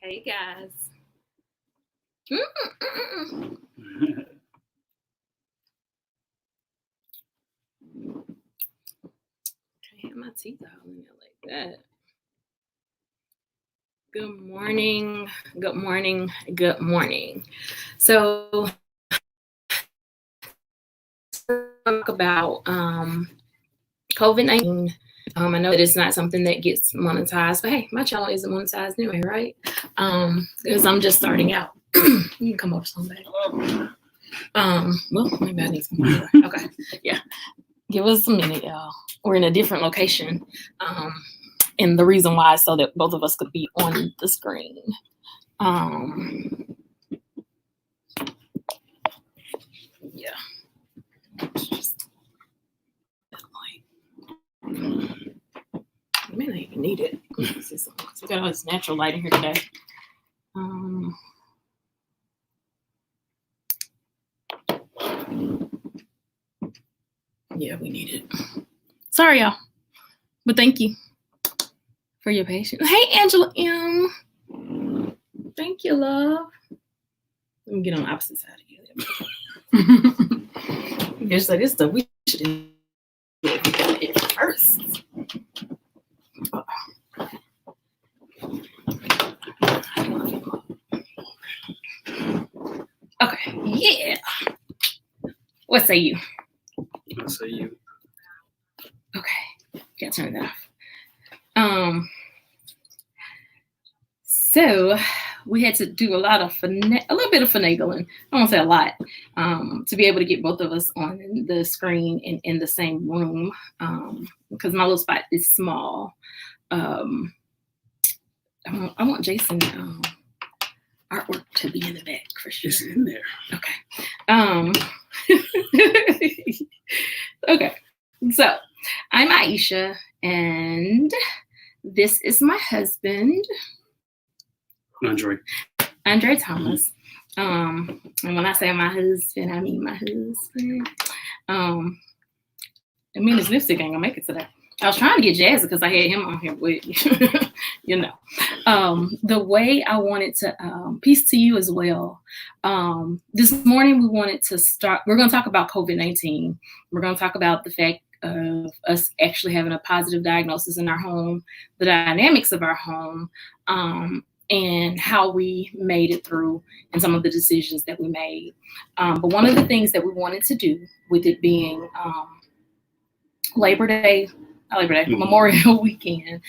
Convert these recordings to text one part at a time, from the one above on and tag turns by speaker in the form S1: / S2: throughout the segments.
S1: Hey guys. Can't have my teeth out in there like that. Good morning. Good morning. Good morning. So talk about COVID-19. I know that it's not something that gets monetized, but hey, my channel isn't monetized anyway, right? Because I'm just starting out. You can come up someday. Well, maybe I need some more. Okay, yeah. Give us a minute, y'all. We're in a different location. And the reason why is so that both of us could be on the screen. Yeah. Just, I may not even need it. We got all this natural light in here today. Yeah, we need it. Sorry, y'all. But thank you for your patience. Hey, Angela M. Thank you, love. Let me get on the opposite side of you. Just like this stuff, we should do it first. Okay, yeah. What say you?
S2: I say you.
S1: Okay, gotta turn that off. So we had to do a little bit of finagling. I won't say a lot, to be able to get both of us on the screen and in the same room, because my little spot is small. I want Jason artwork to be in the back for sure.
S2: It's in there.
S1: Okay. Okay. So I'm Iseashia, and this is my husband, Andre Thomas. And when I say my husband, I mean my husband. I mean his lipstick ain't gonna make it today. I was trying to get Jazzy because I had him on here with you know. The way I wanted to peace to you as well. This morning we wanted to start. We're going to talk about COVID-19. We're going to talk about the fact of us actually having a positive diagnosis in our home, the dynamics of our home, and how we made it through, and some of the decisions that we made. But one of the things that we wanted to do, with it being Memorial Weekend,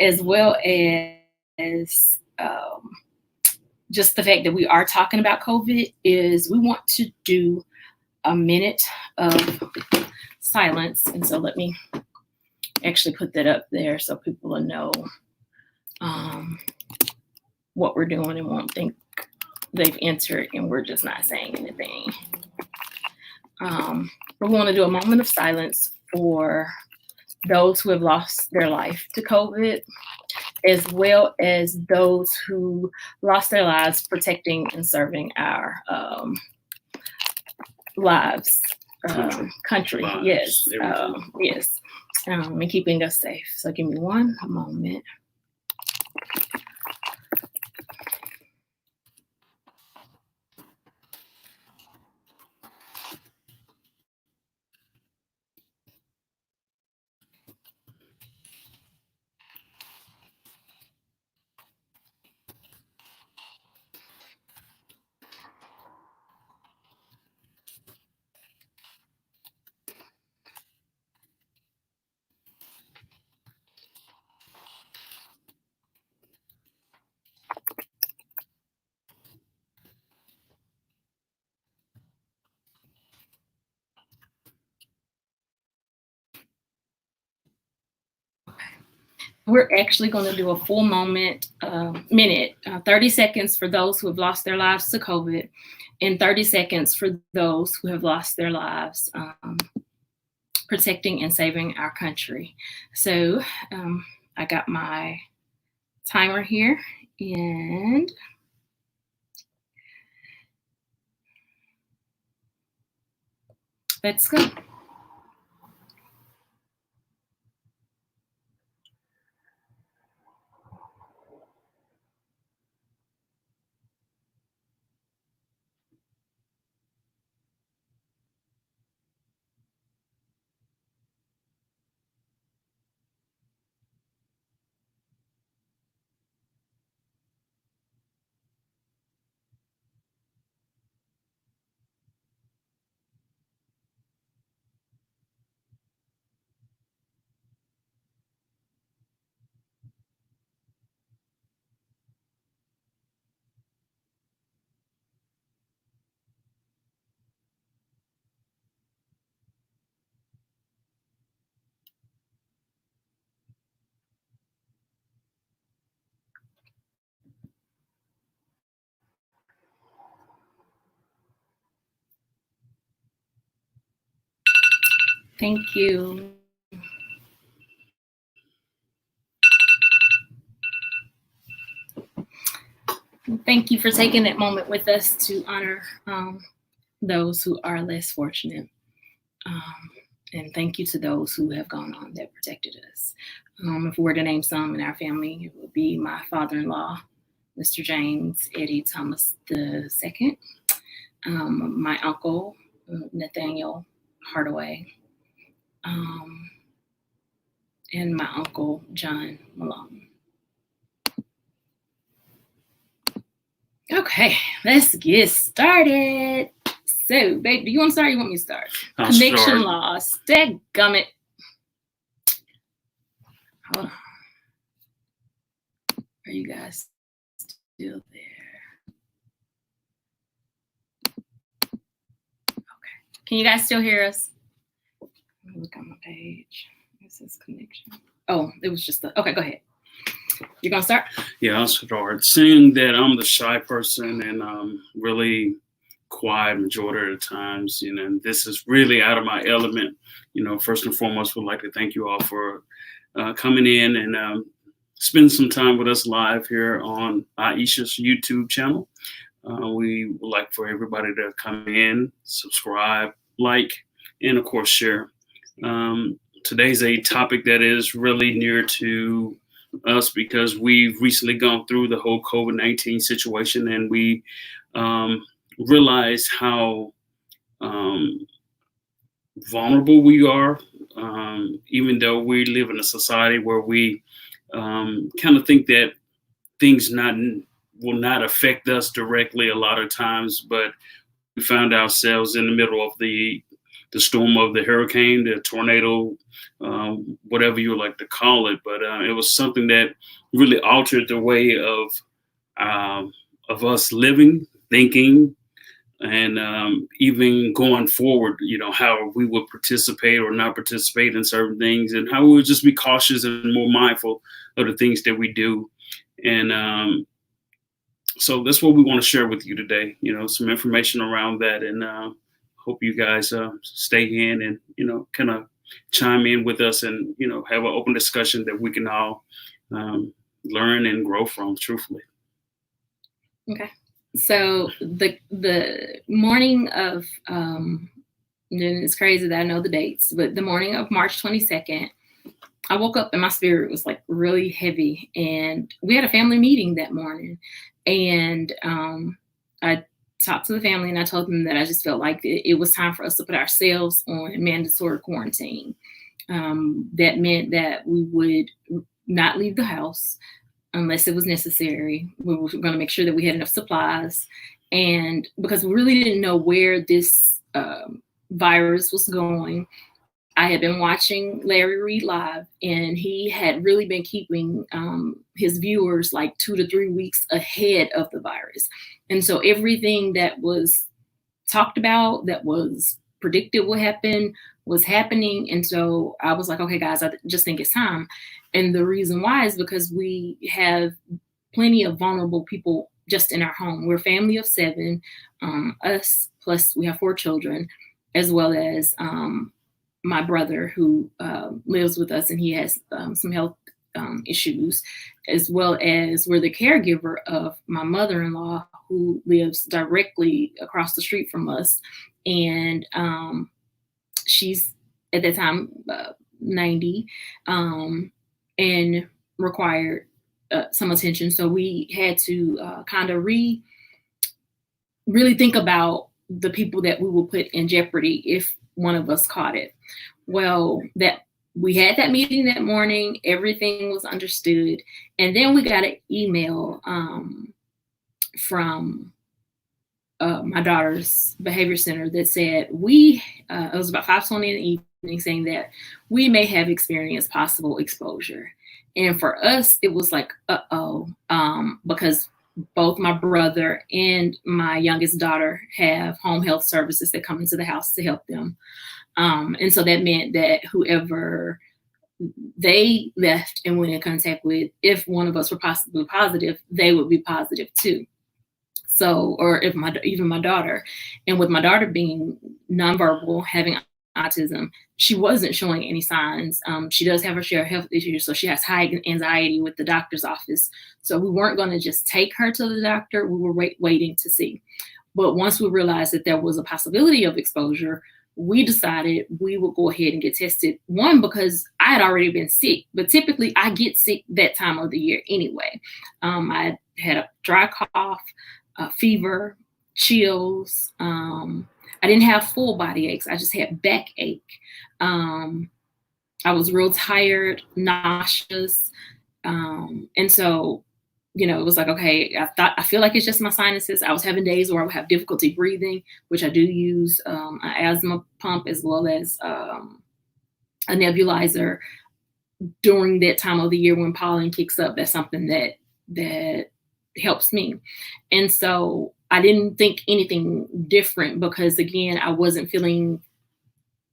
S1: as well as just the fact that we are talking about COVID, is we want to do a minute of silence. And so let me actually put that up there so people will know what we're doing and won't think they've entered and we're just not saying anything. We want to do a moment of silence for those who have lost their life to COVID, as well as those who lost their lives protecting and serving our country. Yes, yes, and keeping us safe. So give me one moment. We're actually going to do a full minute, 30 seconds for those who have lost their lives to COVID, and 30 seconds for those who have lost their lives protecting and saving our country. So I got my timer here, and let's go. Thank you. Thank you for taking that moment with us to honor those who are less fortunate. And thank you to those who have gone on that protected us. If we were to name some in our family, it would be my father-in-law, Mr. James Eddie Thomas II, my uncle, Nathaniel Hardaway, and my uncle, John Malone. Okay, let's get started. So, babe, do you want to start or you want me to start?
S2: I'll
S1: Conviction
S2: start.
S1: laws. Dadgummit. Hold on. Are you guys still there? Okay. Can you guys still hear us? Let me look on my page. This is connection. Oh, it was just the. Okay, go ahead. You're going to start?
S2: Yeah, I'll start. Seeing that I'm the shy person and really quiet majority of the times, and this is really out of my element. First and foremost, would like to thank you all for coming in and spend some time with us live here on Iseashia's YouTube channel. We would like for everybody to come in, subscribe, like, and of course share. Today's a topic that is really near to us because we've recently gone through the whole COVID-19 situation, and we realize how vulnerable we are, even though we live in a society where we kind of think that things will not affect us directly a lot of times, but we found ourselves in the middle of the storm of the hurricane, the tornado, whatever you would like to call it. But it was something that really altered the way of us living, thinking, and even going forward, how we would participate or not participate in certain things, and how we would just be cautious and more mindful of the things that we do. And so that's what we want to share with you today, some information around that. And hope you guys stay in and, kind of chime in with us and, have an open discussion that we can all learn and grow from, truthfully.
S1: Okay. So the morning of, and it's crazy that I know the dates, but the morning of March 22nd, I woke up and my spirit was like really heavy, and we had a family meeting that morning, and I talked to the family and I told them that I just felt like it was time for us to put ourselves on mandatory quarantine. That meant that we would not leave the house unless it was necessary. We were going to make sure that we had enough supplies, and because we really didn't know where this virus was going. I had been watching Larry Reed live, and he had really been keeping his viewers like 2 to 3 weeks ahead of the virus. And so everything that was talked about, that was predicted would happen, was happening. And so I was like, okay, guys, I just think it's time. And the reason why is because we have plenty of vulnerable people just in our home. We're a family of 7, us, plus we have 4 children, as well as my brother who lives with us, and he has some health issues, as well as we're the caregiver of my mother-in-law who lives directly across the street from us. And she's at that time 90 and required some attention. So we had to kind of really think about the people that we will put in jeopardy if one of us caught it. Well, that we had that meeting that morning, everything was understood. And then we got an email from my daughter's behavior center that said it was about 5:20 in the evening, saying that we may have experienced possible exposure. And for us, it was like, because both my brother and my youngest daughter have home health services that come into the house to help them. And so that meant that whoever they left and went in contact with, if one of us were possibly positive, they would be positive too. So, or if even my daughter, and with my daughter being nonverbal, having autism. She wasn't showing any signs. She does have her share of health issues, so she has high anxiety with the doctor's office. So we weren't going to just take her to the doctor. We were waiting to see. But once we realized that there was a possibility of exposure, we decided we would go ahead and get tested. One, because I had already been sick, but typically I get sick that time of the year anyway. I had a dry cough, fever, chills. I didn't have full body aches. I just had backache. I was real tired, nauseous. And so, you know, it was like, okay, I feel like it's just my sinuses. I was having days where I would have difficulty breathing, which I do use an asthma pump as well as a nebulizer during that time of the year when pollen kicks up. That's something that helps me. And so I didn't think anything different because, again, I wasn't feeling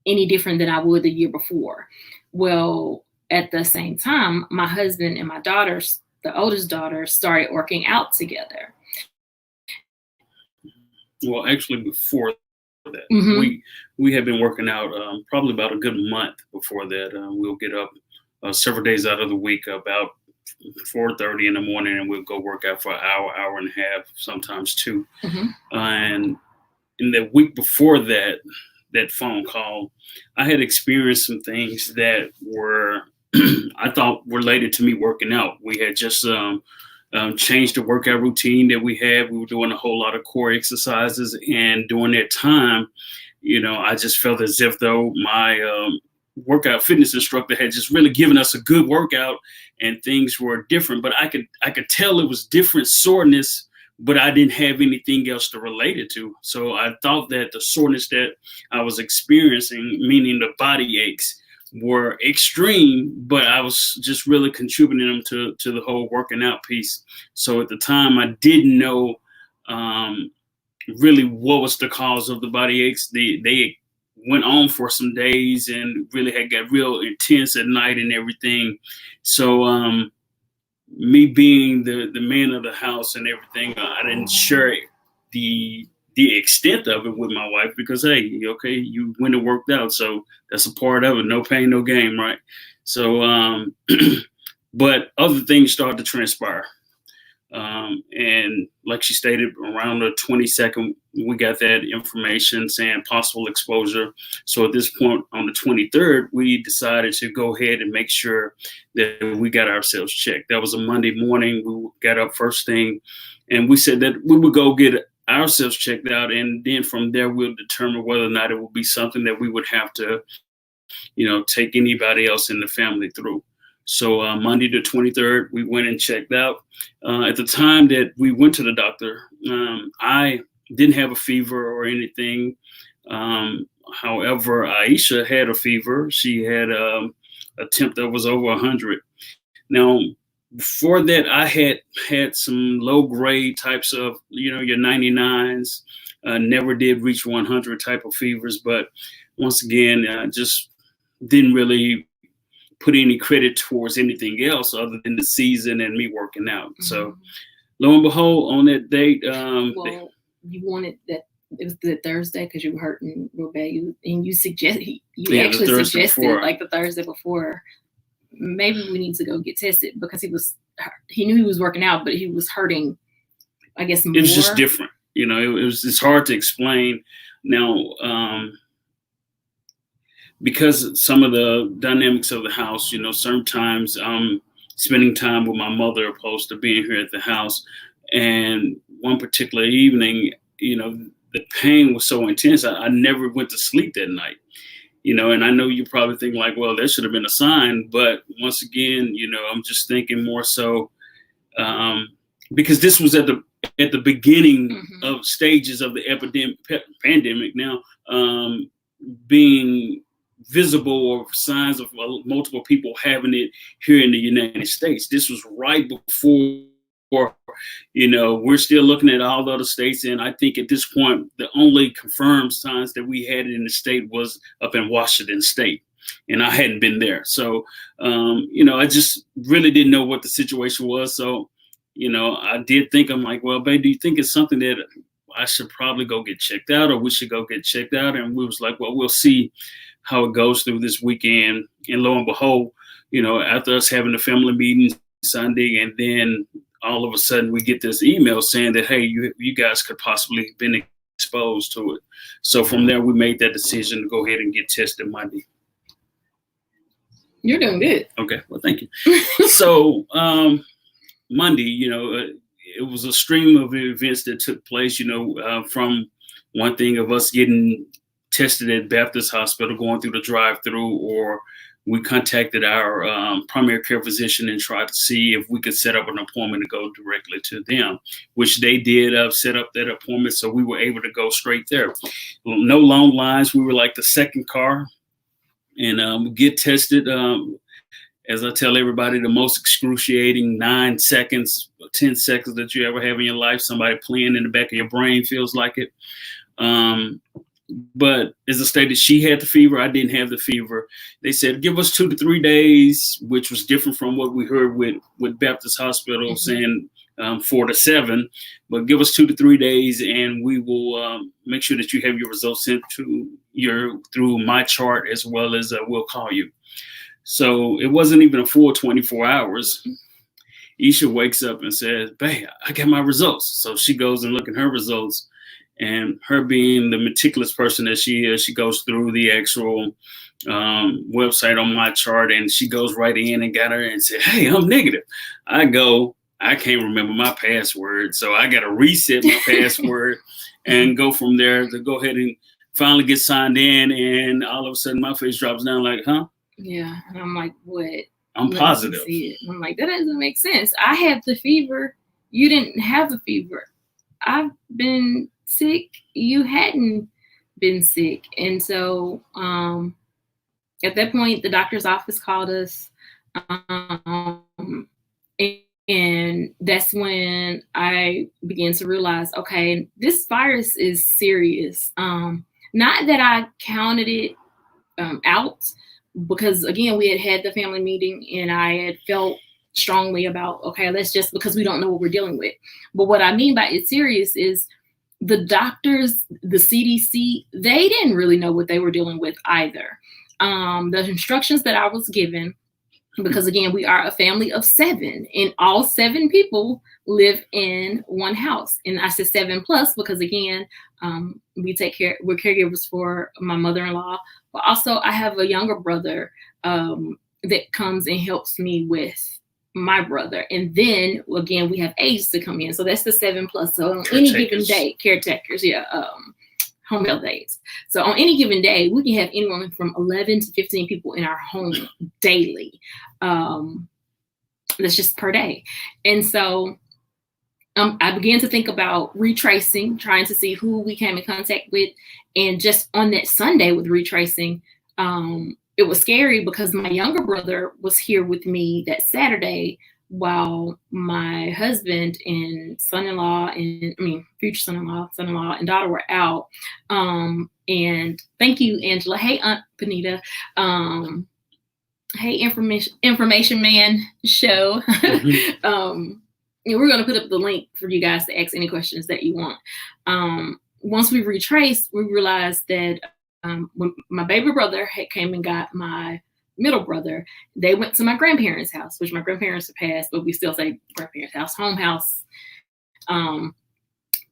S1: any different than I would the year before. Well, at the same time, my husband and my daughters, the oldest daughter, started working out together.
S2: Well, actually, before that, we had been working out probably about a good month before that. We'll get up several days out of the week, about 4:30 in the morning, and we'll go work out for an hour and a half, sometimes two. And in the week before that phone call, I had experienced some things that were I thought related to me working out. We had just changed the workout routine that we had. We were doing a whole lot of core exercises, and during that time, you know, I just felt as if though my workout fitness instructor had just really given us a good workout, and things were different. But I could tell it was different soreness, but I didn't have anything else to relate it to. So I thought that the soreness that I was experiencing, meaning the body aches, were extreme, but I was just really contributing them to the whole working out piece. So at the time, I didn't know really what was the cause of the body aches. They went on for some days and really had got real intense at night and everything. So me being the man of the house and everything, I didn't share the extent of it with my wife because, hey, okay, you went and worked out, so that's a part of it. No pain, no gain, right? So, but other things started to transpire. And like she stated, around the 22nd, we got that information saying possible exposure. So at this point, on the 23rd, we decided to go ahead and make sure that we got ourselves checked. That was a Monday morning. We got up first thing, and we said that we would go get ourselves checked out, and then from there we'll determine whether or not it will be something that we would have to, you know, take anybody else in the family through. So Monday the 23rd, we went and checked out. At the time that we went to the doctor, I didn't have a fever or anything. However, Aisha had a fever. She had a temp that was over 100. Now, before that, I had some low grade types of, you know, your 99s, never did reach 100 type of fevers. But once again, just didn't really put any credit towards anything else other than the season and me working out. So lo and behold, on that date.
S1: Well, you wanted that. It was the Thursday because you were hurting real bad. You suggested, actually suggested before, like the Thursday before, maybe we need to go get tested because he knew he was working out, but he was hurting, I guess, more. It
S2: was just different. You know, it's hard to explain now because some of the dynamics of the house, you know, sometimes I'm spending time with my mother opposed to being here at the house. And one particular evening, you know, the pain was so intense, I never went to sleep that night. You know, and I know you probably think like, well, that should have been a sign. But once again, you know, I'm just thinking more so because this was at the beginning of stages of the pandemic. Now, being visible or signs of multiple people having it here in the United States. This was right before, you know, we're still looking at all the other states. And I think at this point, the only confirmed signs that we had in the state was up in Washington State. And I hadn't been there. So, you know, I just really didn't know what the situation was. So, you know, I did think, I'm like, well, babe, do you think it's something that I should probably go get checked out or we should go get checked out? And we was like, well, we'll see. how it goes through this weekend. And lo and behold, after us having the family meeting Sunday, and then all of a sudden we get this email saying that, hey, you guys could possibly have been exposed to it. So from there, we made that decision to go ahead and get tested Monday.
S1: You're doing good.
S2: Okay, well, thank you. So Monday, it was a stream of events that took place, from one thing of us getting tested at Baptist Hospital, going through the drive-through, or we contacted our primary care physician and tried to see if we could set up an appointment to go directly to them, which they did set up that appointment. So we were able to go straight there. No long lines. We were like the second car, and get tested. As I tell everybody, the most excruciating 9 seconds, 10 seconds that you ever have in your life. Somebody playing in the back of your brain feels like it. But as I stated, she had the fever. I didn't have the fever. They said, give us 2 to 3 days, which was different from what we heard with Baptist Hospital saying 4 to 7. But give us 2 to 3 days, and we will make sure that you have your results sent to through my chart, as well as we'll call you. So it wasn't even a full 24 hours. Isha wakes up and says, babe, I got my results. So she goes and looks at her results. And her being the meticulous person that she is, she goes through the actual website on my chart, and she goes right in and got her and said, hey, I'm negative. I can't remember my password. So I got to reset my password and go from there to go ahead and finally get signed in. And all of a sudden my face drops down like, huh?
S1: Yeah. And I'm like, what?
S2: I'm positive.
S1: I'm like, that doesn't make sense. I had the fever. You didn't have the fever. I've been sick. You hadn't been sick. And so at that point, the doctor's office called us. And that's when I began to realize, okay, this virus is serious. Not that I counted it out, because again, we had the family meeting and I had felt strongly about, okay, that's just because we don't know what we're dealing with. But what I mean by it's serious is the doctors, the CDC, they didn't really know what they were dealing with either. The instructions that I was given, because again, we are a family of 7 and all 7 people live in one house. And I said 7 plus because again, we're caregivers for my mother-in-law, but also I have a younger brother that comes and helps me with my brother. And then again, we have aides to come in. So that's the 7 plus. So on any given day, caretakers, home health aides. So on any given day, we can have anyone from 11 to 15 people in our home daily. That's just per day. And so I began to think about retracing, trying to see who we came in contact with. And just on that Sunday with retracing, it was scary because my younger brother was here with me that Saturday while my husband and future son-in-law and daughter were out. And thank you, Angela. Hey, Aunt Benita. Hey, information man show. We're going to put up the link for you guys to ask any questions that you want. Once we retraced, we realized that when my baby brother came and got my middle brother, they went to my grandparents' house, which my grandparents have passed, but we still say grandparents' house, home house.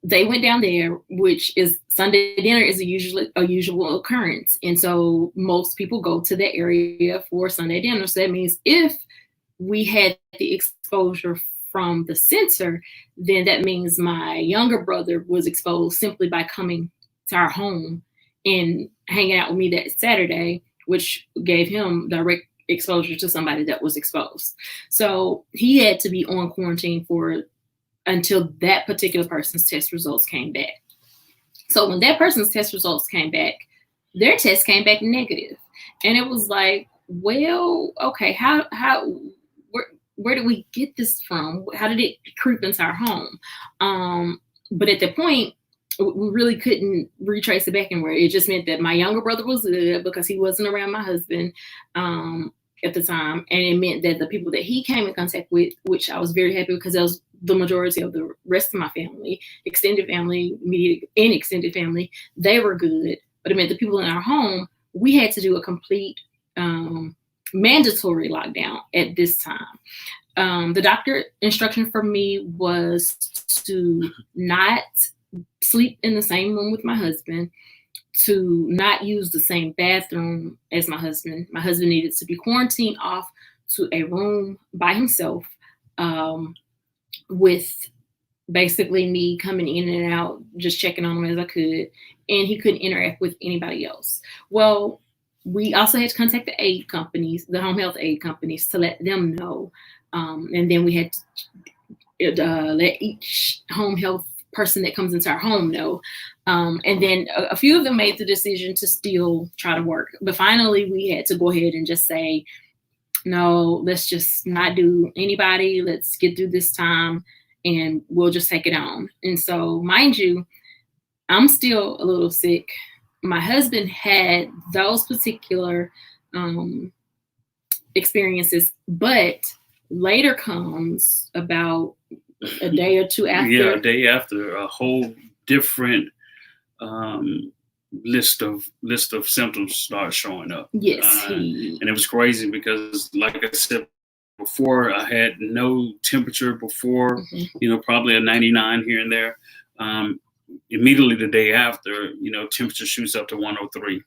S1: They went down there, which is Sunday dinner is a usual occurrence. And so most people go to that area for Sunday dinner. So that means if we had the exposure from the center, then that means my younger brother was exposed simply by coming to our home and hanging out with me that Saturday, which gave him direct exposure to somebody that was exposed. So he had to be on quarantine until that particular person's test results came back. So when that person's test results came back, their test came back negative. And it was like, well, okay, where did we get this from? How did it creep into our home? But at that point, we really couldn't retrace it back anywhere. It just meant that my younger brother was good because he wasn't around my husband at the time. And it meant that the people that he came in contact with, which I was very happy because that was the majority of the rest of my family, extended family, immediate and extended family, they were good. But it meant the people in our home we had to do a complete mandatory lockdown at this time. The doctor instruction for me was to not sleep in the same room with my husband, to not use the same bathroom as my husband. My husband needed to be quarantined off to a room by himself, with basically me coming in and out, just checking on him as I could, and he couldn't interact with anybody else. Well, we also had to contact the aid companies, the home health aid companies, to let them know. And then we had to let each home health person that comes into our home know. And then a few of them made the decision to still try to work. But finally, we had to go ahead and just say, no, let's just not do anybody. Let's get through this time and we'll just take it on. And so, mind you, I'm still a little sick. My husband had those particular experiences, but later comes about a day or two after.
S2: Yeah, a day after, a whole different list of symptoms start showing up.
S1: Yes,
S2: and it was crazy because, like I said before, I had no temperature before, probably a 99 here and there. Immediately the day after, temperature shoots up to 103.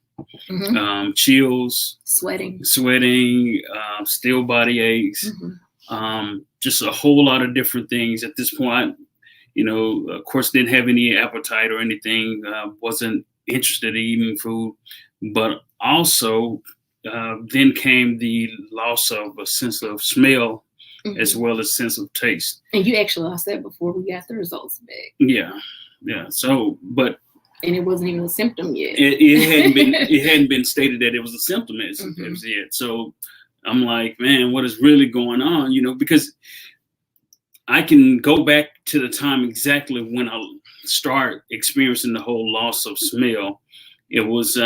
S2: Chills,
S1: sweating,
S2: still body aches, just a whole lot of different things. At this point, of course, didn't have any appetite or anything, wasn't interested in eating food, but also then came the loss of a sense of smell as well as sense of taste.
S1: And you actually lost that before we got the results back.
S2: Yeah. So, but
S1: and it wasn't even a symptom yet.
S2: It hadn't been stated that it was a symptom as yet. So I'm like, man, what is really going on? Because I can go back to the time exactly when I start experiencing the whole loss of smell. It was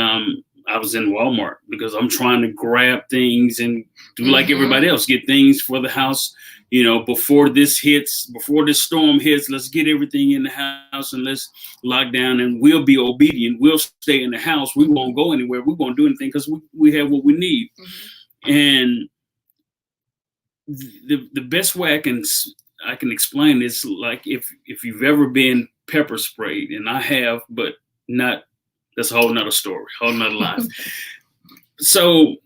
S2: I was in Walmart because I'm trying to grab things and do like everybody else, get things for the house. Before this storm hits, let's get everything in the house and let's lock down, and we'll be obedient. We'll stay in the house. We won't go anywhere. We won't do anything because we have what we need. And the best way I can explain this, like if you've ever been pepper sprayed, and I have, but not. That's a whole nother story, whole nother life. So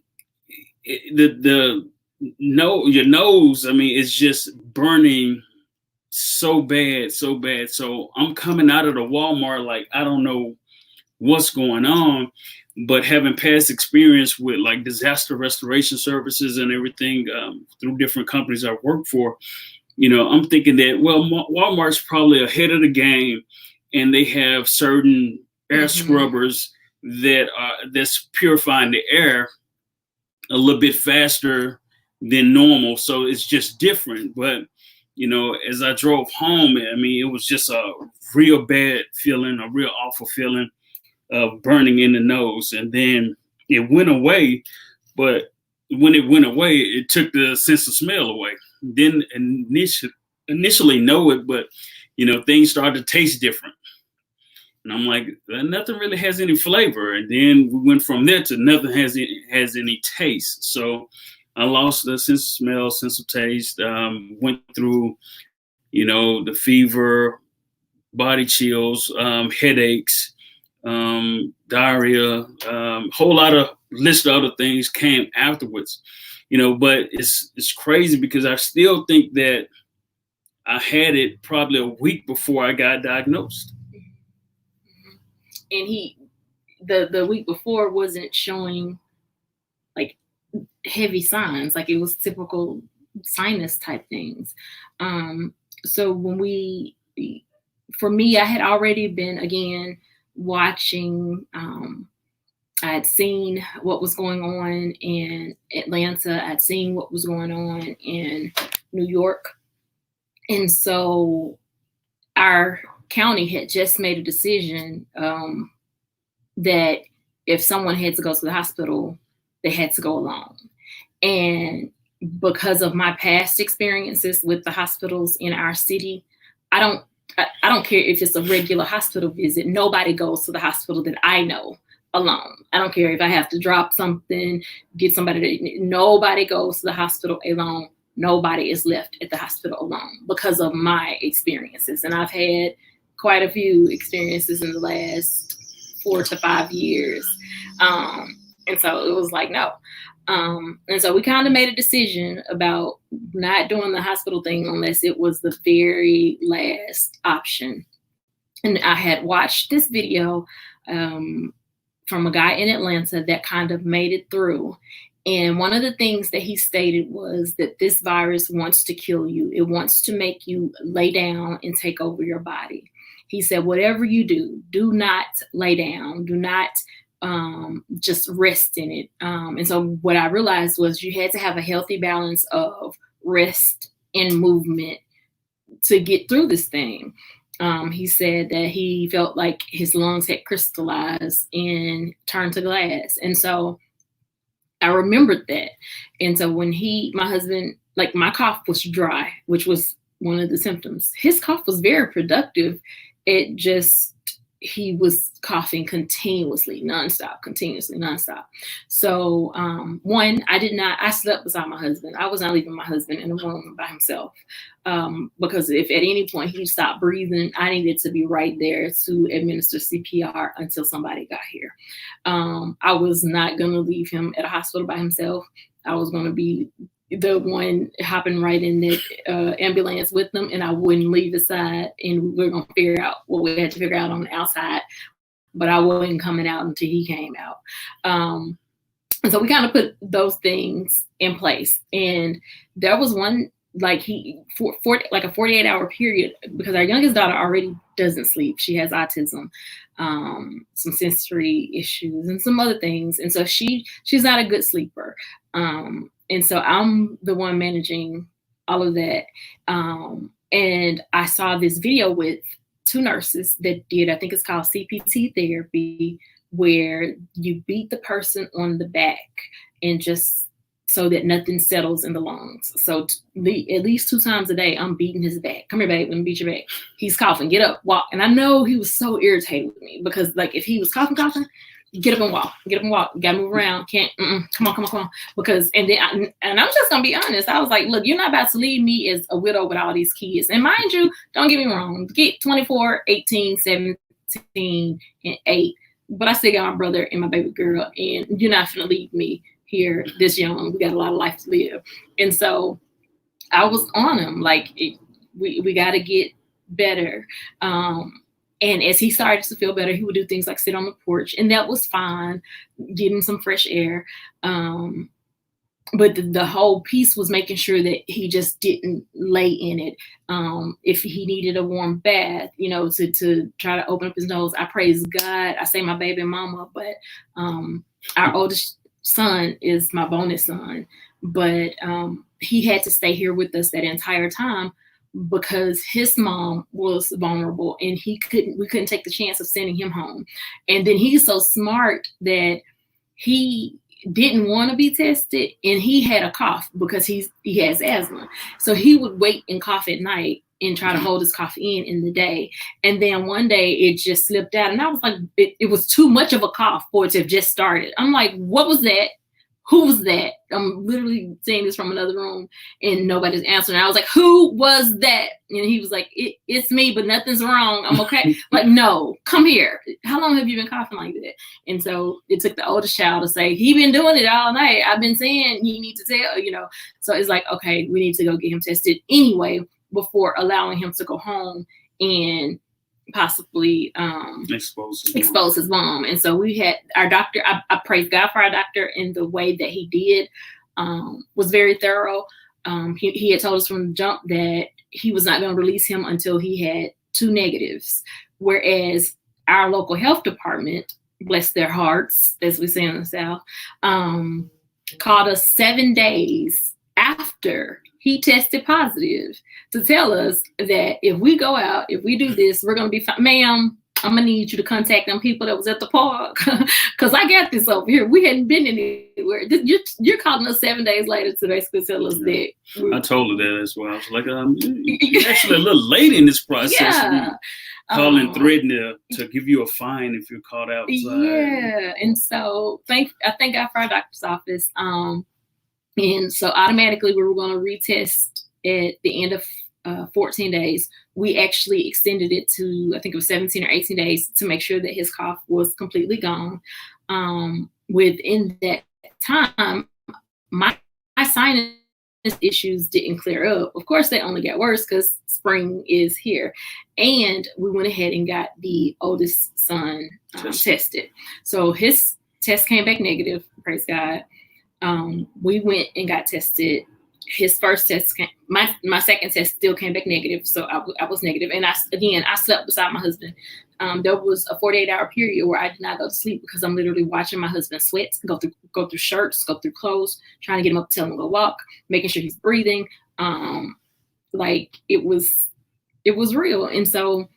S2: your nose, is just burning so bad. So I'm coming out of the Walmart like I don't know what's going on, but having past experience with like disaster restoration services and everything through different companies I work for, I'm thinking that, well, Walmart's probably ahead of the game, and they have certain air scrubbers that's purifying the air a little bit faster than normal. So it's just different. But, as I drove home, it was just a real bad feeling, a real awful feeling of burning in the nose. And then it went away. But when it went away, it took the sense of smell away. Didn't initially know it, but, things started to taste different. And I'm like, nothing really has any flavor. And then we went from there to nothing has any taste. So I lost the sense of smell, sense of taste, went through, the fever, body chills, headaches, diarrhea, whole lot of list of other things came afterwards, but it's crazy because I still think that I had it probably a week before I got diagnosed.
S1: And the week before wasn't showing like heavy signs, like it was typical sinus type things. So for me, I had already been again watching. I had seen what was going on in Atlanta. I'd seen what was going on in New York. And so our county had just made a decision that if someone had to go to the hospital, they had to go alone. And because of my past experiences with the hospitals in our city, I don't care if it's a regular hospital visit. Nobody goes to the hospital that I know alone. I don't care if I have to drop something, get somebody. Nobody goes to the hospital alone. Nobody is left at the hospital alone because of my experiences. And I've had quite a few experiences in the last 4 to 5 years. And so it was like, no. And so we kind of made a decision about not doing the hospital thing unless it was the very last option. And I had watched this video from a guy in Atlanta that kind of made it through. And one of the things that he stated was that this virus wants to kill you. It wants to make you lay down and take over your body. He said, whatever you do, do not lay down. Do not just rest in it. And so what I realized was you had to have a healthy balance of rest and movement to get through this thing. He said that he felt like his lungs had crystallized and turned to glass. And so I remembered that. And so when my husband, like my cough was dry, which was one of the symptoms. His cough was very productive. It just, he was coughing continuously, nonstop. So I slept beside my husband. I was not leaving my husband in a room by himself because if at any point he stopped breathing, I needed to be right there to administer CPR until somebody got here. I was not going to leave him at a hospital by himself. I was going to be the one hopping right in the ambulance with them, and I wouldn't leave his side, and we're going to figure out what we had to figure out on the outside, but I wasn't coming out until he came out. And so we kind of put those things in place. And there was one, like a 48-hour period, because our youngest daughter already doesn't sleep. She has autism, some sensory issues and some other things. And so she's not a good sleeper. And so I'm the one managing all of that. And I saw this video with 2 nurses that did, I think it's called CPT therapy, where you beat the person on the back and just so that nothing settles in the lungs. So at least 2 times a day, I'm beating his back. Come here, babe, let me beat your back. He's coughing, get up, walk. And I know he was so irritated with me because like if he was coughing, get up and walk, you gotta move around. Can't, come on. Because, and I'm just gonna be honest. I was like, look, you're not about to leave me as a widow with all these kids. And mind you, don't get me wrong, get 24, 18, 17, and 8. But I still got my brother and my baby girl, and you're not gonna leave me here this young. We got a lot of life to live. And so I was on him, like, we gotta get better. And as he started to feel better, he would do things like sit on the porch, and that was fine, getting some fresh air. But the whole piece was making sure that he just didn't lay in it. If he needed a warm bath, to try to open up his nose. I praise God. I say my baby mama, but our oldest son is my bonus son. But he had to stay here with us that entire time, because his mom was vulnerable and we couldn't take the chance of sending him home. And then he's so smart that he didn't want to be tested, and he had a cough because he has asthma. So he would wait and cough at night and try to hold his cough in the day. And then one day it just slipped out. And I was like, it was too much of a cough for it to have just started. I'm like, what was that? Who was that? I'm literally saying this from another room and nobody's answering. I was like, who was that? And he was like, it's me, but nothing's wrong. I'm okay. Like, no, come here. How long have you been coughing like that? And so it took the oldest child to say, he been doing it all night. I've been saying you need to tell, So it's like, okay, we need to go get him tested anyway before allowing him to go home and possibly expose his mom. And so we had our doctor. I praise God for our doctor, in the way that he did was very thorough. He had told us from the jump that he was not going to release him until he had 2 negatives, whereas our local health department, bless their hearts, as we say in the South, called us 7 days after he tested positive to tell us that if we go out, if we do this, we're going to be fine. Ma'am, I'm gonna need you to contact them people that was at the park because I got this over here. We hadn't been anywhere. You're calling us 7 days later to basically tell us that.
S2: I told her that as well. I was like, you're actually a little late in this process.
S1: Yeah.
S2: Calling, threatening to give you a fine if you're caught outside.
S1: Yeah, and so I thank God for our doctor's office. And so automatically we were going to retest at the end of 14 days. We actually extended it to, I think it was 17 or 18 days to make sure that his cough was completely gone. Within that time, my sinus issues didn't clear up. Of course, they only got worse because spring is here. And we went ahead and got the oldest son tested. So his test came back negative, praise God. We went and got tested. His first test, my second test still came back negative. So I was negative. And I slept beside my husband. There was a 48-hour period where I did not go to sleep because I'm literally watching my husband sweat, go through shirts, go through clothes, trying to get him up, tell him to go walk, making sure he's breathing. Like it was real. And so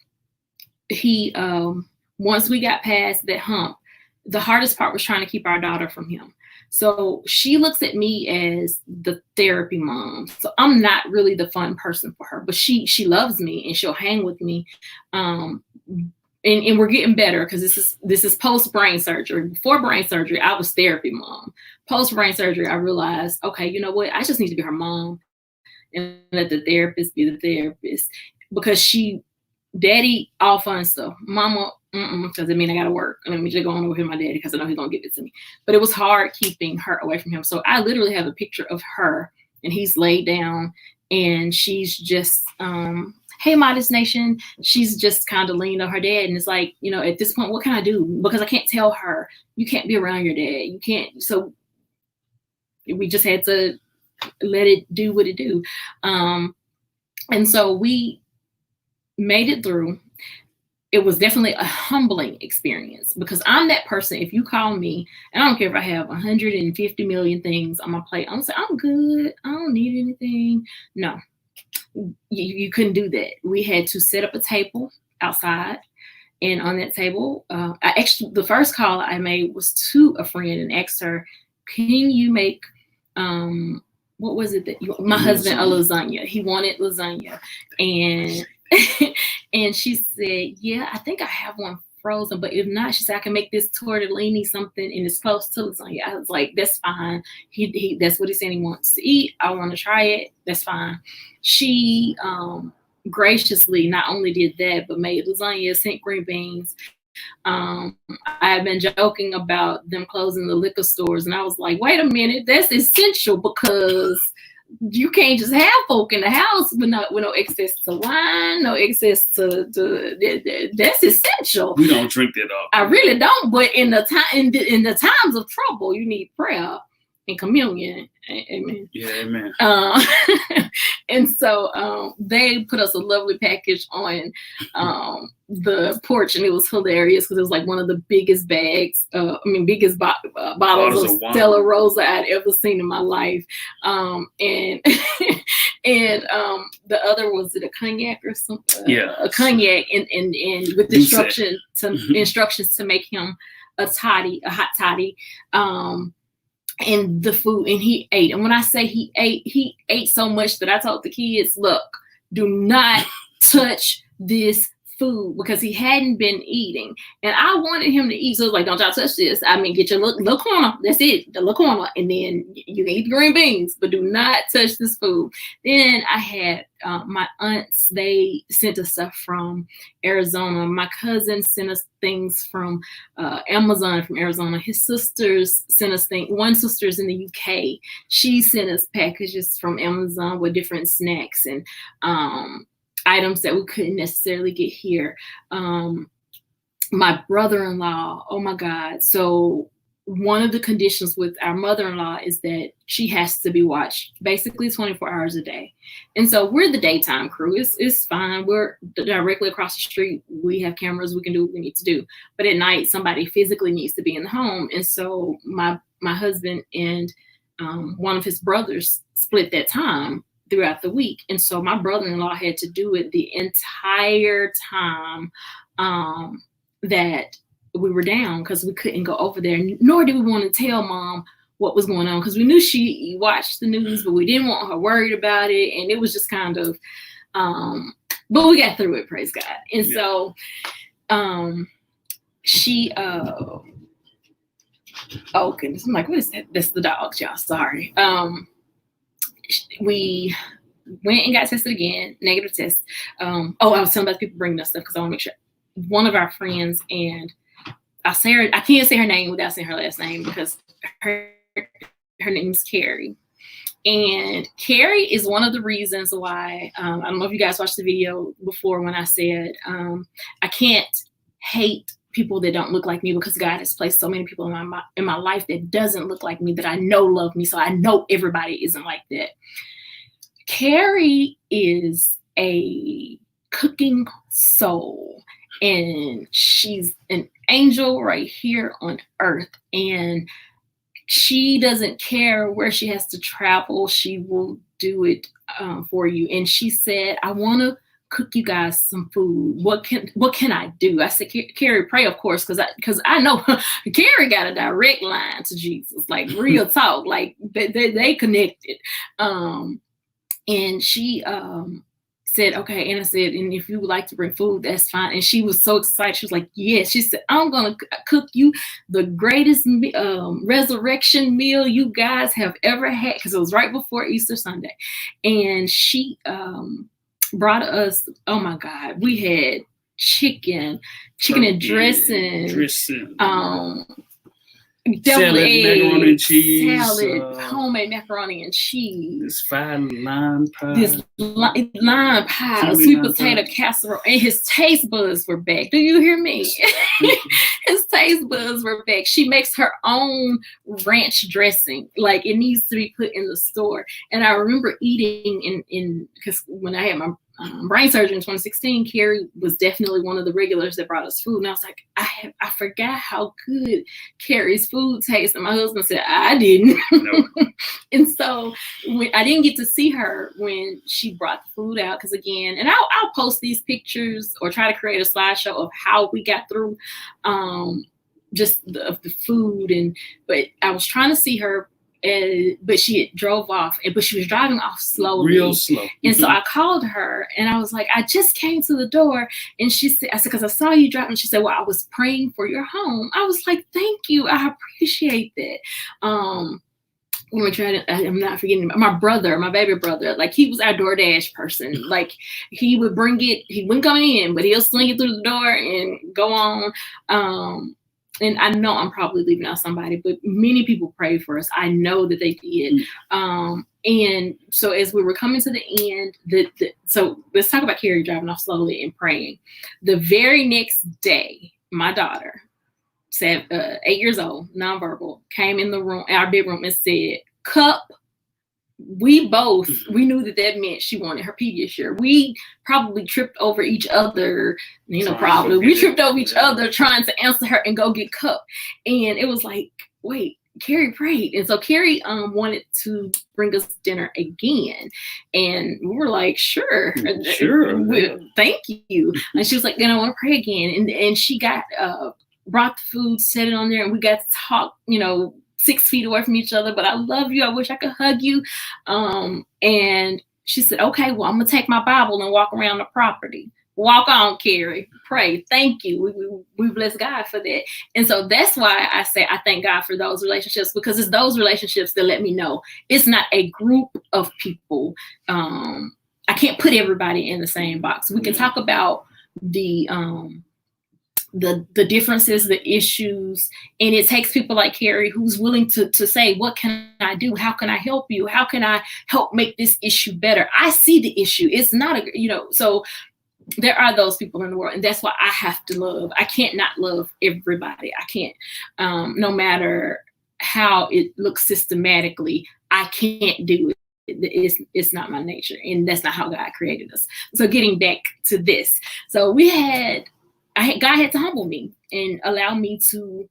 S1: he, once we got past that hump, the hardest part was trying to keep our daughter from him. So she looks at me as the therapy mom. So I'm not really the fun person for her, but she loves me and she'll hang with me. And we're getting better because this is post brain surgery. Before brain surgery, I was therapy mom. Post brain surgery, I realized, okay, you know what? I just need to be her mom and let the therapist be the therapist because daddy, all fun stuff. Mama, because I got to work. Let me just go on over here with my daddy because I know he's going to give it to me. But it was hard keeping her away from him. So I literally have a picture of her and he's laid down and she's just, hey, Modest Nation. She's just kind of leaned on her dad. And it's like, at this point, what can I do? Because I can't tell her, you can't be around your dad. You can't. So we just had to let it do what it do. And so we made it through. It was definitely a humbling experience because I'm that person. If you call me, and I don't care if I have 150 million things on my plate, I'm gonna say, I'm good. I don't need anything. No, you couldn't do that. We had to set up a table outside. And on that table, the first call I made was to a friend and asked her, can you make, what was it my husband, a lasagna. He wanted lasagna. And and she said, yeah, I think I have one frozen, but if not, she said, I can make this tortellini something and it's close to lasagna. I was like, that's fine. He that's what he said he wants to eat. I want to try it. That's fine. She graciously not only did that, but made lasagna, sent green beans. I've been joking about them closing the liquor stores, and I was like, wait a minute, that's essential because you can't just have folk in the house with no access to wine, no access to that's essential.
S2: We don't drink that often.
S1: I really don't, but in the times of trouble, you need prayer and communion. Amen.
S2: Yeah, amen.
S1: And so they put us a lovely package on the porch, and it was hilarious because it was like one of the biggest bags, biggest bottles of Stella Rosa I'd ever seen in my life. And the other, was it a cognac or something?
S2: Yeah,
S1: a cognac, and with instructions to make him a hot toddy. And the food, and he ate. And when I say he ate so much that I told the kids, look, do not touch this food because he hadn't been eating. And I wanted him to eat. So I was like, don't y'all touch this. Get your little corner. That's it. The little corner. And then you can eat the green beans, but do not touch this food. Then I had my aunts, they sent us stuff from Arizona. My cousin sent us things from Amazon from Arizona. His sisters sent us things. One sister's in the UK. She sent us packages from Amazon with different snacks and items that we couldn't necessarily get here. My brother-in-law, oh my God. So one of the conditions with our mother-in-law is that she has to be watched basically 24 hours a day. And so we're the daytime crew. It's fine. We're directly across the street. We have cameras. We can do what we need to do. But at night, somebody physically needs to be in the home. And so my husband and one of his brothers split that time throughout the week. And so my brother-in-law had to do it the entire time that we were down because we couldn't go over there, nor did we want to tell Mom what was going on because we knew she watched the news, but we didn't want her worried about it. And it was just kind of, but we got through it, praise God. And so she, oh goodness, I'm like, what is that? That's the dogs, y'all, sorry. We went and got tested again, negative test. I was telling about people bringing us stuff because I want to make sure. One of our friends, and I can't say her name without saying her last name because her name is Carrie. And Carrie is one of the reasons why, I don't know if you guys watched the video before when I said, I can't hate people that don't look like me because God has placed so many people in my life that doesn't look like me that I know love me. So I know everybody isn't like that. Carrie is a cooking soul, and she's an angel right here on earth. And she doesn't care where she has to travel. She will do it for you. And she said, I want to cook you guys some food. What can I do? I said, Carrie, pray, of course, because I know Carrie got a direct line to Jesus, like real talk, like they connected. And she said, okay. And I said, and if you would like to bring food, that's fine. And she was so excited. She was like, yes. She said, I'm going to cook you the greatest resurrection meal you guys have ever had. Because it was right before Easter Sunday. And she brought us, oh my God, we had chicken and dressing.
S2: Salad, macaroni and cheese.
S1: Salad, homemade macaroni and cheese.
S2: This fine lime pie.
S1: Sweet potato casserole. And his taste buds were back. Do you hear me? His taste buds were back. She makes her own ranch dressing. Like, it needs to be put in the store. And I remember eating because when I had my brain surgery in 2016, Carrie was definitely one of the regulars that brought us food. And I was like, I forgot how good Carrie's food tastes. And my husband said, I didn't. No. And so I didn't get to see her when she brought the food out. Because again, and I'll post these pictures or try to create a slideshow of how we got through just of the food. But I was trying to see her. But she drove off, but she was driving off slowly.
S2: Real slow.
S1: And so I called her and I was like, I just came to the door. And she said, I said, because I saw you driving. She said, well, I was praying for your home. I was like, thank you. I appreciate that. I'm not forgetting my baby brother. Like, he was our DoorDash person. Like, he would bring it, he wouldn't come in, but he'll sling it through the door and go on. And I know I'm probably leaving out somebody, but many people prayed for us. I know that they did. And so as we were coming to the end, so let's talk about Carrie driving off slowly and praying. The very next day, my daughter, 8 years old, nonverbal, came in the room, our bedroom, and said, "Cup." We knew that meant she wanted her Pediasure. We probably tripped over each other, we tripped over each other trying to answer her and go get Cup. And it was like, wait, Carrie prayed. And so Carrie wanted to bring us dinner again. And we were like, sure. Thank you. And she was like, then I want to pray again. And she got, brought the food, set it on there, and we got to talk, 6 feet away from each other, but I love you. I wish I could hug you. And she said, okay, well, I'm going to take my Bible and walk around the property. Walk on, Carrie. Pray. Thank you. We bless God for that. And so that's why I say I thank God for those relationships, because it's those relationships that let me know it's not a group of people. I can't put everybody in the same box. We can talk about the differences, the issues, and it takes people like Carrie who's willing to say, what can I do? How can I help you? How can I help make this issue better? I see the issue. It's not so there are those people in the world, and that's why I have to love. I can't not love everybody. I can't, no matter how it looks systematically, I can't do it. It's not my nature, and that's not how God created us. So getting back to this, so God had to humble me and allow me to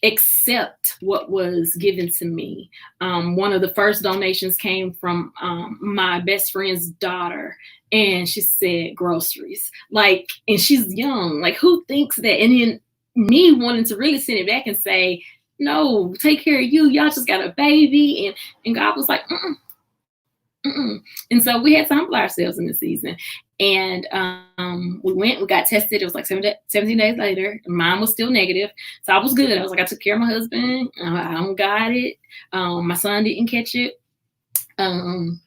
S1: accept what was given to me. One of the first donations came from my best friend's daughter, and she said groceries. Like, and she's young. Like, who thinks that? And then me wanting to really send it back and say, no, take care of you. Y'all just got a baby. And God was like, And so we had to humble ourselves in the season. And we got tested. It was like 17 days later. Mine was still negative. So I was good. I was like, I took care of my husband. I don't got it. My son didn't catch it. And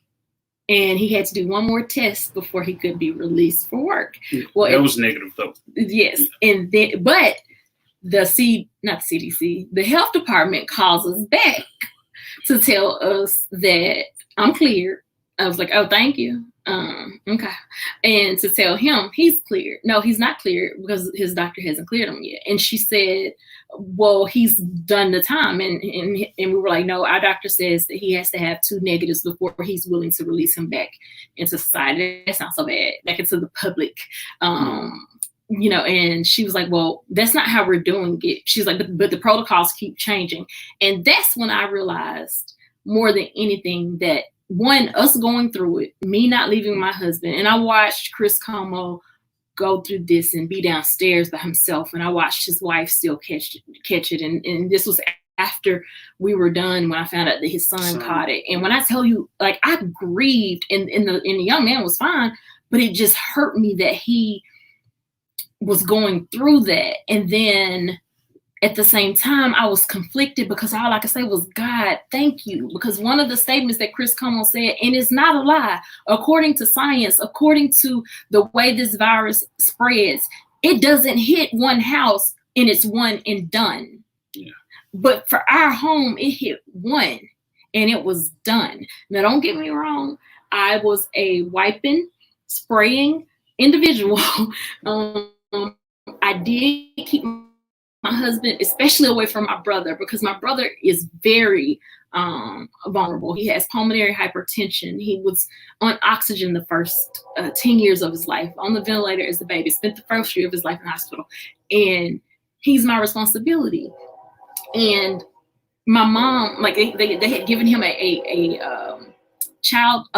S1: he had to do one more test before he could be released for work.
S2: Well, that was negative though.
S1: Yes. And then, but not CDC, the health department calls us back to tell us that I'm cleared. I was like, oh, thank you. Okay. And to tell him he's cleared. No, he's not cleared because his doctor hasn't cleared him yet. And she said, well, he's done the time. And we were like, no, our doctor says that he has to have 2 negatives before he's willing to release him back into society. That's not so bad. Back into the public. And she was like, well, that's not how we're doing it. She's like, but the protocols keep changing. And that's when I realized more than anything that, one, us going through it, me not leaving my husband. And I watched Chris Cuomo go through this and be downstairs by himself. And I watched his wife still catch it. And this was after we were done, when I found out that his son caught it. And when I tell you, like, I grieved, and the young man was fine, but it just hurt me that he was going through that. And then at the same time, I was conflicted because all I could say was, God, thank you. Because one of the statements that Chris Cuomo said, and it's not a lie, according to science, according to the way this virus spreads, it doesn't hit one house and it's one and done. Yeah. But for our home, it hit one and it was done. Now, don't get me wrong. I was a wiping, spraying individual. I did keep my husband, especially away from my brother, because my brother is very vulnerable. He has pulmonary hypertension. He was on oxygen the first 10 years of his life, on the ventilator as a baby, spent the first year of his life in the hospital. And he's my responsibility. And my mom, like they had given him a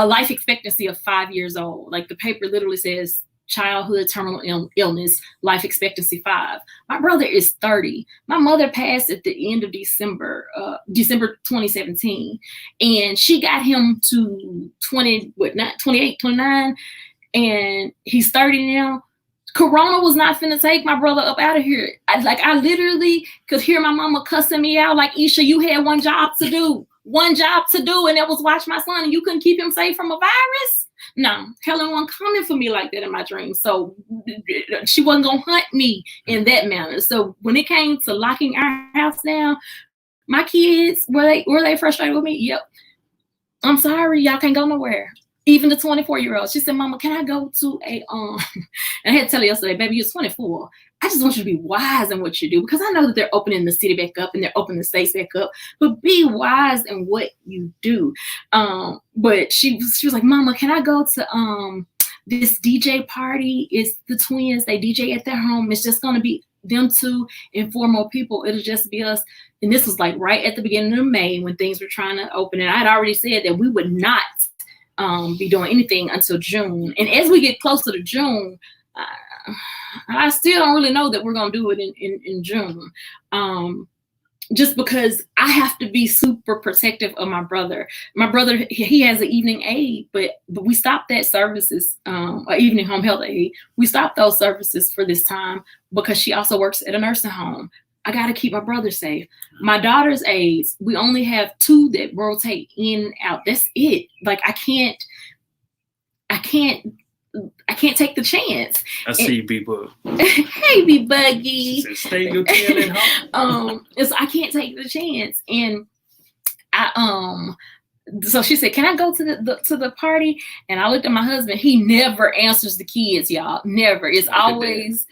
S1: life expectancy of 5 years old. Like the paper literally says, childhood terminal illness, life expectancy 5. My brother is 30. My mother passed at the end of December 2017. And she got him to 28, 29. And he's 30 now. Corona was not finna take my brother up out of here. I literally could hear my mama cussing me out like, Isha, you had one job to do, and that was watch my son, and you couldn't keep him safe from a virus? No, Helen wasn't coming for me like that in my dreams. So she wasn't going to hunt me in that manner. So when it came to locking our house down, my kids, were they frustrated with me? Yep. I'm sorry, y'all can't go nowhere. Even the 24-year-old, she said, Mama, can I go to and I had to tell her yesterday, baby, you're 24. I just want you to be wise in what you do, because I know that they're opening the city back up and they're opening the states back up, but be wise in what you do. But she was like, Mama, can I go to this DJ party? It's the twins. They DJ at their home. It's just going to be them 2 and 4 more people. It'll just be us. And this was like right at the beginning of May when things were trying to open. And I had already said that we would not be doing anything until June. And as we get closer to June, I still don't really know that we're going to do it in June. Just because I have to be super protective of my brother. My brother, he has an evening aid, but we stopped that services, or evening home health aid. We stopped those services for this time because she also works at a nursing home. I got to keep my brother safe. My daughter's aides, we only have 2 that rotate in and out. That's it. Like I can't take the chance.
S2: I see you, B-Bug.
S1: Hey, B-Buggy.
S2: Stay your tail at home.
S1: So I can't take the chance. And so she said, can I go to the party? And I looked at my husband. He never answers the kids, y'all. Never. It's always,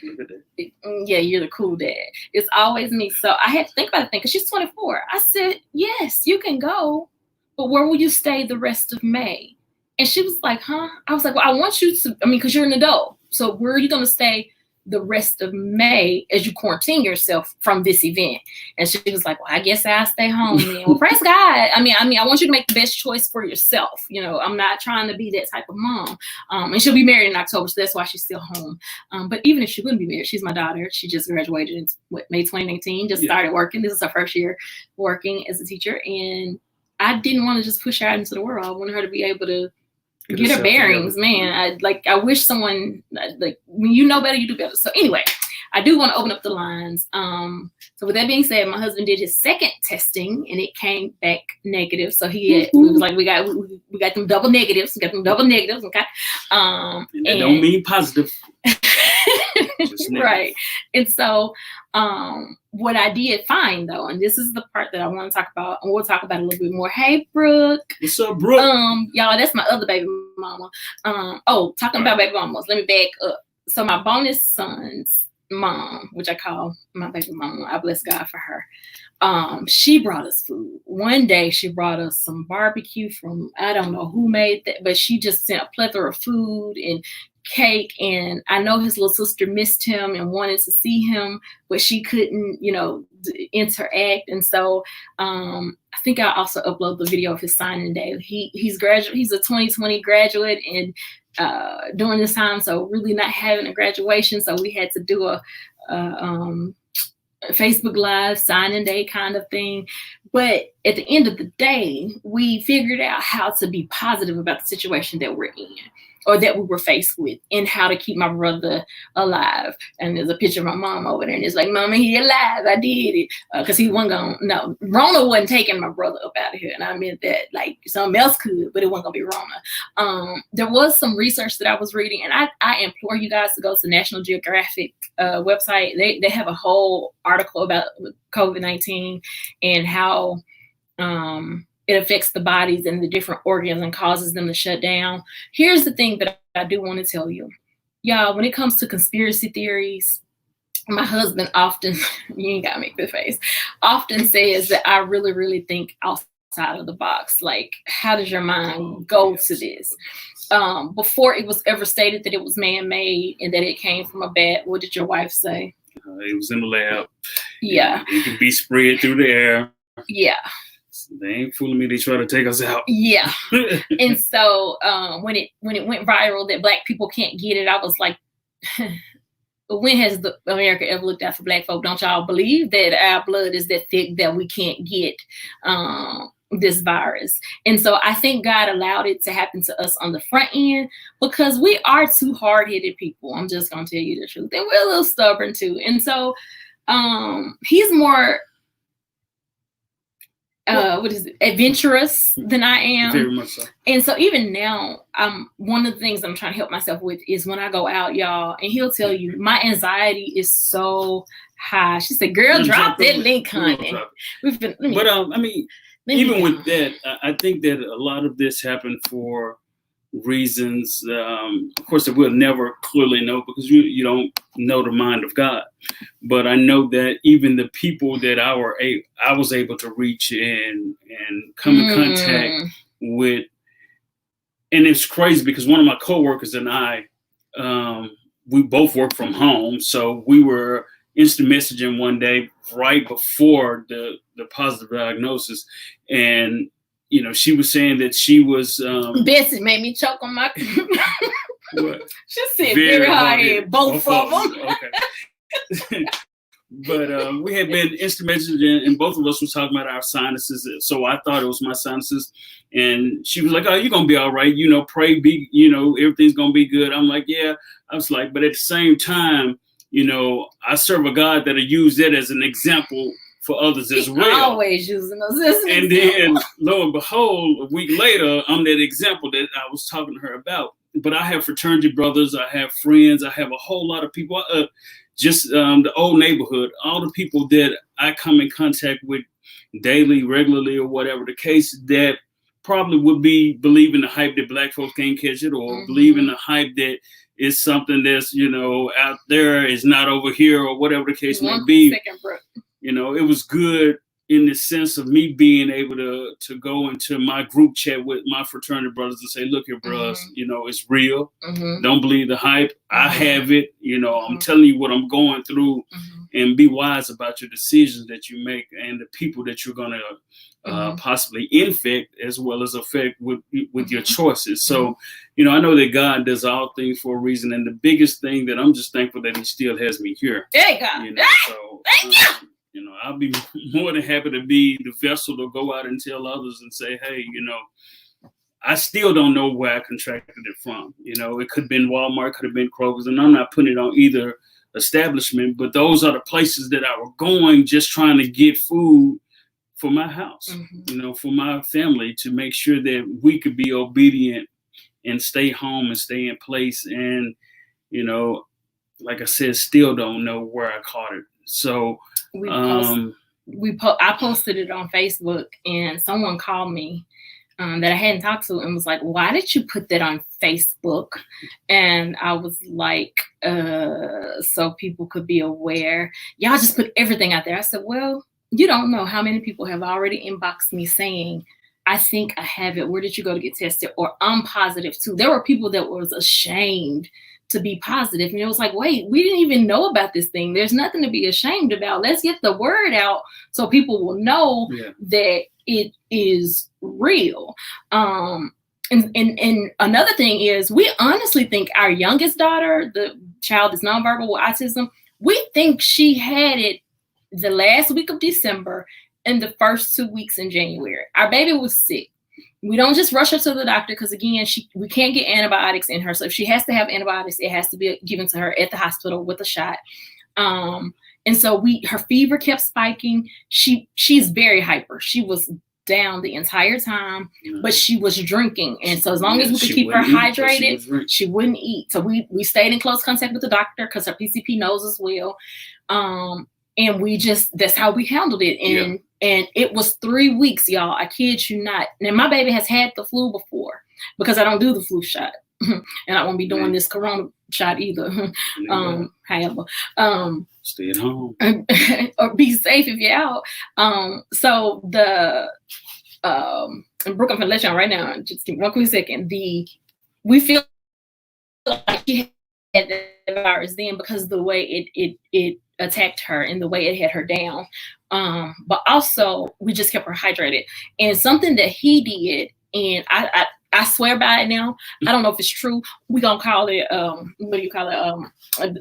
S1: yeah, you're the cool dad. It's always me. So I had to think about it because she's 24. I said, yes, you can go, but where will you stay the rest of May? And she was like, huh? I was like, well, I want you to, because you're an adult. So where are you going to stay the rest of May as you quarantine yourself from this event. And she was like, well, I guess I'll stay home then. Well, praise God. I mean, I want you to make the best choice for yourself. You know, I'm not trying to be that type of mom. And she'll be married in October, so that's why she's still home. But even if she wouldn't be married, she's my daughter. She just graduated in May 2019, just started working. This is her first year working as a teacher. And I didn't want to just push her out into the world. I wanted her to be able to get her bearings, man. I wish someone, like, when you know better, you do better. So anyway, I do want to open up the lines. So with that being said, my husband did his second testing and it came back negative. So we was like, we got them double negatives. We got them double negatives. Okay.
S2: And that don't mean positive.
S1: Right. And so what I did find though, and this is the part that I want to talk about, and we'll talk about it a little bit more. Hey, Brooke.
S2: What's up, Brooke?
S1: Y'all, that's my other baby mama. Talking about baby mamas, let me back up. So my bonus son's mom, which I call my baby mama, I bless God for her. She brought us food. One day she brought us some barbecue from, I don't know who made that, but she just sent a plethora of food and cake. And I know his little sister missed him and wanted to see him, but she couldn't, interact. And so I think I also upload the video of his signing day. He's a 2020 graduate and during this time, so really not having a graduation. So we had to do a Facebook Live signing day kind of thing. But at the end of the day, we figured out how to be positive about the situation that we're in or that we were faced with and how to keep my brother alive. And there's a picture of my mom over there and it's like, Mama, he alive. I did it. Because he wasn't going to, no, Rona wasn't taking my brother up out of here. And I meant that like something else could, but it wasn't going to be Rona. There was some research that I was reading and I implore you guys to go to National Geographic website. They have a whole article about COVID-19 and how it affects the bodies and the different organs and causes them to shut down. Here's the thing that I do want to tell you. Y'all, when it comes to conspiracy theories, my husband often, you ain't got to make the face, often says that I really, really think outside of the box. Like, how does your mind go to this? Before it was ever stated that it was man-made and that it came from a bat, what did your wife say?
S2: It was in the lab.
S1: Yeah.
S2: It could be spread through the air.
S1: Yeah.
S2: They ain't fooling me. They try to take us out.
S1: Yeah. And so when it went viral that Black people can't get it, I was like, when has America ever looked out for Black folk? Don't y'all believe that our blood is that thick that we can't get this virus? And so I think God allowed it to happen to us on the front end because we are two hard-headed people. I'm just going to tell you the truth. And we're a little stubborn too. And so he's more adventurous than I am.
S2: Very much so.
S1: And so even now, one of the things I'm trying to help myself with is when I go out, y'all, and he'll tell you my anxiety is so high. She said, "Girl, drop that link, honey."
S2: Even with that, I think that a lot of this happened for reasons, of course, that we'll never clearly know because you don't know the mind of God. But I know that even the people that I was able to reach and come in contact with, and it's crazy because one of my coworkers and I, we both work from home, so we were instant messaging one day right before the positive diagnosis, and she was saying that she was.
S1: Bessie made me choke on my.
S2: What?
S1: She said very hard, both of them.
S2: Okay. But we had been instant messaging, and both of us was talking about our sinuses. So I thought it was my sinuses, and she was like, "Oh, you're gonna be all right. Pray, everything's gonna be good." I'm like, "Yeah." I was like, but at the same time, I serve a God that'll use that as an example for others as well.
S1: Always using those as an
S2: and
S1: example.
S2: Then, lo and behold, a week later, I'm that example that I was talking to her about. But I have fraternity brothers, I have friends, I have a whole lot of people, just the old neighborhood, all the people that I come in contact with daily, regularly, or whatever the case, that probably would be believing the hype that Black folks can't catch it, or believing the hype that is something that's, out there, is not over here, or whatever the case may be.
S1: Second, bro.
S2: It was good in the sense of me being able to go into my group chat with my fraternity brothers and say, look here, bros, you know, it's real. Don't believe the hype. I have it. You know, I'm telling you what I'm going through, and be wise about your decisions that you make and the people that you're going to possibly infect as well as affect with your choices. So, you know, I know that God does all things for a reason. And the biggest thing that I'm just thankful that he still has me here.
S1: There you go.
S2: You know, so, you know, I'll be more than happy to be the vessel to go out and tell others and say, hey, you know, I still don't know where I contracted it from. You know, it could have been Walmart, could have been Kroger's, and I'm not putting it on either establishment, but those are the places that I were going just trying to get food for my house, you know, for my family, to make sure that we could be obedient and stay home and stay in place. And, you know, like I said, still don't know where I caught it. So
S1: I posted it on Facebook, and someone called me that I hadn't talked to and was like, why did you put that on Facebook? And I was like, so people could be aware. Y'all just put everything out there. I said, well, you don't know how many people have already inboxed me saying, I think I have it. Where did you go to get tested? Or I'm positive too. There were people that was ashamed to be positive. And it was like, wait, we didn't even know about this thing. There's nothing to be ashamed about. Let's get the word out so people will know that it is real. And another thing is, we honestly think our youngest daughter, the child that's nonverbal with autism, we think she had it the last week of December and the first 2 weeks in January. Our baby was sick. We don't just rush her to the doctor because, again, we can't get antibiotics in her. So if she has to have antibiotics, it has to be given to her at the hospital with a shot. And so her fever kept spiking. She's very hyper. She was down the entire time, but she was drinking. And so as long as we could keep her hydrated, she wouldn't eat. So we stayed in close contact with the doctor because her PCP knows as well. And that's how we handled it. And it was 3 weeks, y'all. I kid you not. And my baby has had the flu before because I don't do the flu shot. And I won't be doing this corona shot either. However,
S2: stay at home
S1: or be safe if you're out. So and Brooke, I'm gonna let you on right now. Just give me 1 quick second. We feel like she had the virus then because of the way it attacked her and the way it had her down. But also we just kept her hydrated. And something that he did, and I swear by it now, I don't know if it's true. We're gonna call it what do you call it? A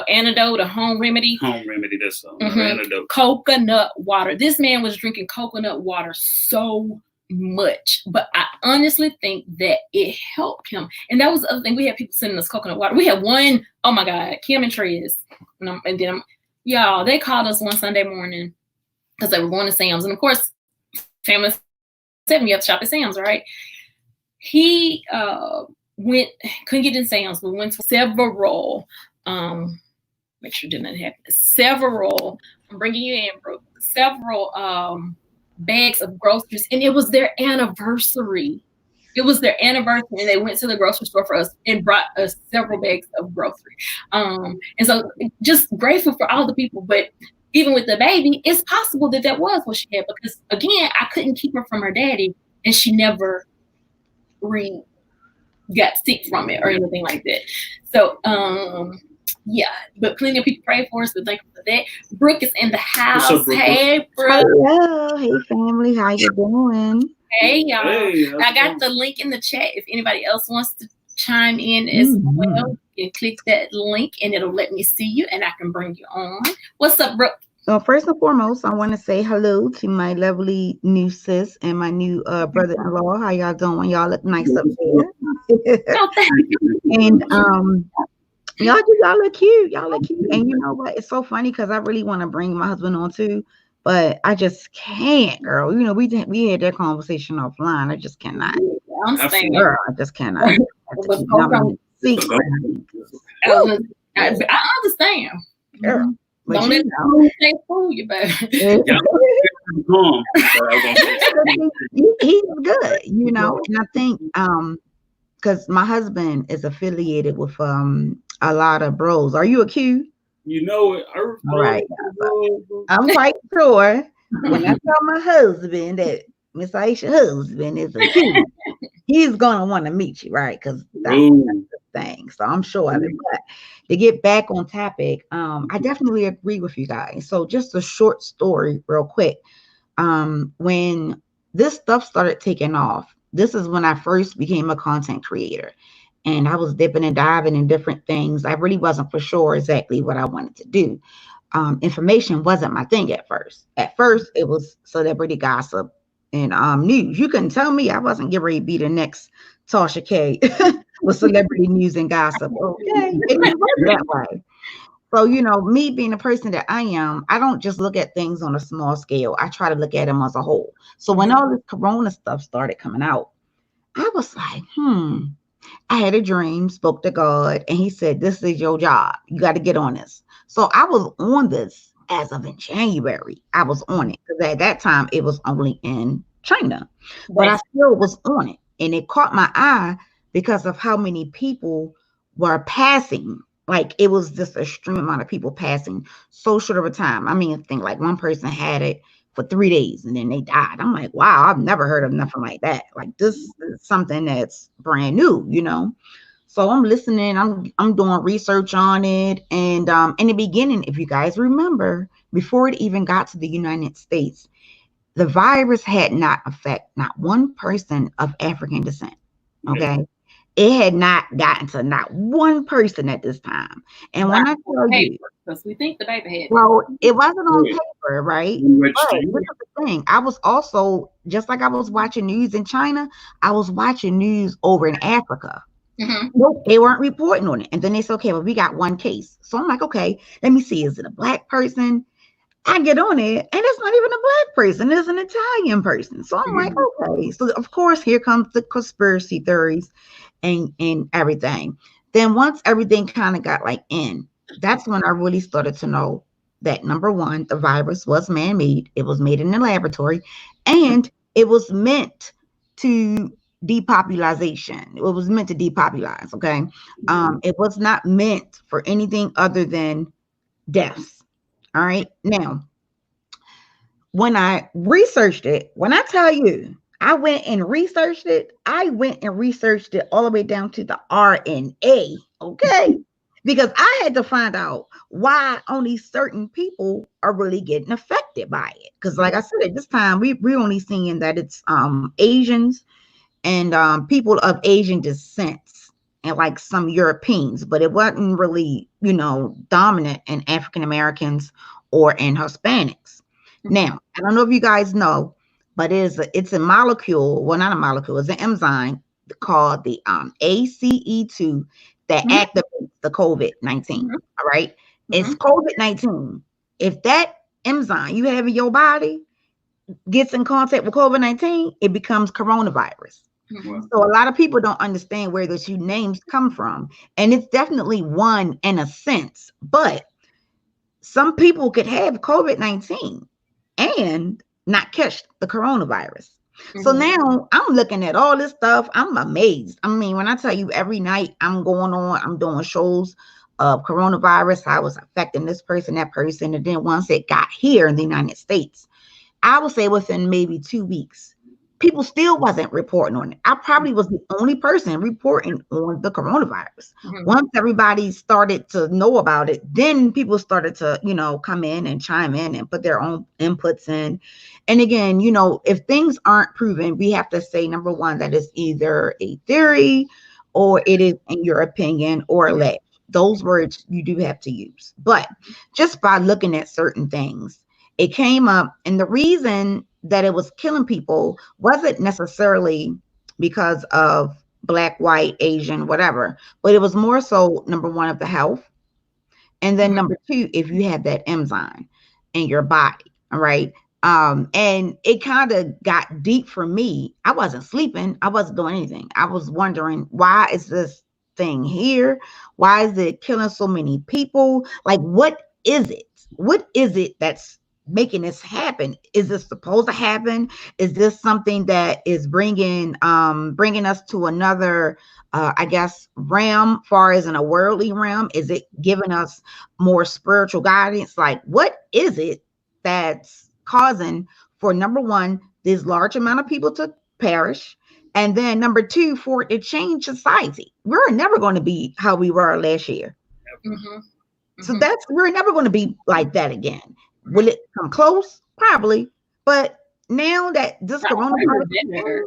S1: antidote, a home remedy.
S2: Home remedy, that's an antidote.
S1: Coconut water. This man was drinking coconut water so much, but I honestly think that it helped him. And that was the other thing. We had people sending us coconut water. We had one, oh my God, Kim and Trez. And then y'all, they called us one Sunday morning because they were going to Sam's. And of course, family said you have to shop at Sam's, right? He couldn't get in Sam's, but went to several, make sure it didn't happen. Several, I'm bringing you in, bro. Several bags of groceries, and it was their anniversary. It was their anniversary, and they went to the grocery store for us and brought us several bags of groceries. And so just grateful for all the people. But even with the baby, it's possible that was what she had, because again, I couldn't keep her from her daddy, and she never got sick from it or anything like that. So yeah, but plenty of people pray for us, but thank you for that. Brooke is in the house.
S2: What's up, Brooke?
S1: Hey, Brooke.
S3: Hello. Hey, family. How you doing?
S1: Hey, y'all.
S2: Hey,
S1: I got the link in the chat. If anybody else wants to chime in as well, you can click that link and it'll let me see you and I can bring you on. What's up, Brooke?
S3: So first and foremost, I want to say hello to my lovely new sis and my new brother-in-law. How y'all doing? Y'all look nice up there.
S1: Oh, thank you.
S3: And y'all look cute. Y'all look cute. And you know what? It's so funny because I really want to bring my husband on too, but I just can't, girl. You know, we had that conversation offline. I just cannot.
S1: I'm saying,
S3: girl, I just cannot.
S1: I understand.
S3: Girl.
S1: Don't let them fool you, baby.
S3: He's good, you know, and I think because my husband is affiliated with a lot of bros. Are you a Q?
S2: You know it.
S3: All right. I'm quite sure when I tell my husband that Miss Aisha's husband is a Cuban, he's gonna want to meet you, right? Because that's the thing. So I'm sure of it. But to get back on topic, I definitely agree with you guys. So just a short story, real quick. When this stuff started taking off, this is when I first became a content creator. And I was dipping and diving in different things. I really wasn't for sure exactly what I wanted to do. Information wasn't my thing at first. At first, it was celebrity gossip and news. You couldn't tell me I wasn't getting ready to be the next Tasha K with celebrity news and gossip. Okay, it didn't work that way. So, me being the person that I am, I don't just look at things on a small scale. I try to look at them as a whole. So when all this corona stuff started coming out, I was like, I had a dream, spoke to God, and he said, this is your job. You got to get on this. So I was on this as of in January. I was on it because at that time it was only in China, but I still was on it. And it caught my eye because of how many people were passing. Like it was just an extreme amount of people passing so short of a time. I mean, I think like one person had it for 3 days and then they died. I'm like, wow, I've never heard of nothing like that. Like this is something that's brand new, So I'm listening, I'm doing research on it. And in the beginning, if you guys remember, before it even got to the United States, the virus had not affected not one person of African descent. Okay. It had not gotten to not one person at this time. And when I tell you,
S1: because we think the baby had.
S3: Well, it wasn't on paper, right? But this is the thing. I was also, just like I was watching news in China, I was watching news over in Africa. Nope, they weren't reporting on it. And then they said, okay, well, we got one case. So I'm like, okay, let me see. Is it a black person? I get on it, and it's not even a black person. It's an Italian person. So I'm like, okay. So, of course, here comes the conspiracy theories and everything. Then once everything kind of got like in, that's when I really started to know that number one, the virus was man-made. It was made in the laboratory, and it was meant to depopulation. It was meant to depopulize. Okay. It was not meant for anything other than deaths. All right. Now, when I researched it, when I tell you, I went and researched it all the way down to the RNA. Okay. Because I had to find out why only certain people are really getting affected by it. Because like I said, at this time, we're only seeing that it's Asians and people of Asian descent and like some Europeans, but it wasn't really, dominant in African Americans or in Hispanics. Now, I don't know if you guys know, but it's a molecule, well, not a molecule, it's an enzyme called the ACE2 that activates the COVID-19. All right. It's COVID-19. If that enzyme you have in your body gets in contact with COVID-19, it becomes coronavirus. So a lot of people don't understand where those two names come from. And it's definitely one in a sense, but some people could have COVID-19 and not catch the coronavirus. So now I'm looking at all this stuff. I'm amazed. I mean, when I tell you every night I'm doing shows of coronavirus, how it's affecting this person, that person. And then once it got here in the United States, I would say within maybe 2 weeks, people still wasn't reporting on it. I probably was the only person reporting on the coronavirus. Once everybody started to know about it, then people started to, come in and chime in and put their own inputs in. And again, if things aren't proven, we have to say, number one, that it's either a theory or it is, in your opinion, or alleged. Those words you do have to use. But just by looking at certain things, it came up. And the reason that it was killing people wasn't necessarily because of Black, white, Asian, whatever, but it was more so, number one, of the health. And then number two, if you have that enzyme in your body. All right. And it kind of got deep for me. I wasn't sleeping. I wasn't doing anything. I was wondering, why is this thing here? Why is it killing so many people? Like, what is it? What is it that's making this happen? Is this supposed to happen? Is this something that is bringing us to another I guess realm, far as in a worldly realm? Is it giving us more spiritual guidance? Like, what is it that's causing for, number one, this large amount of people to perish. And then number two, for it to change society. We're never going to be how we were last year. So we're never going to be like that again. Will it come close? Probably. But now that this coronavirus,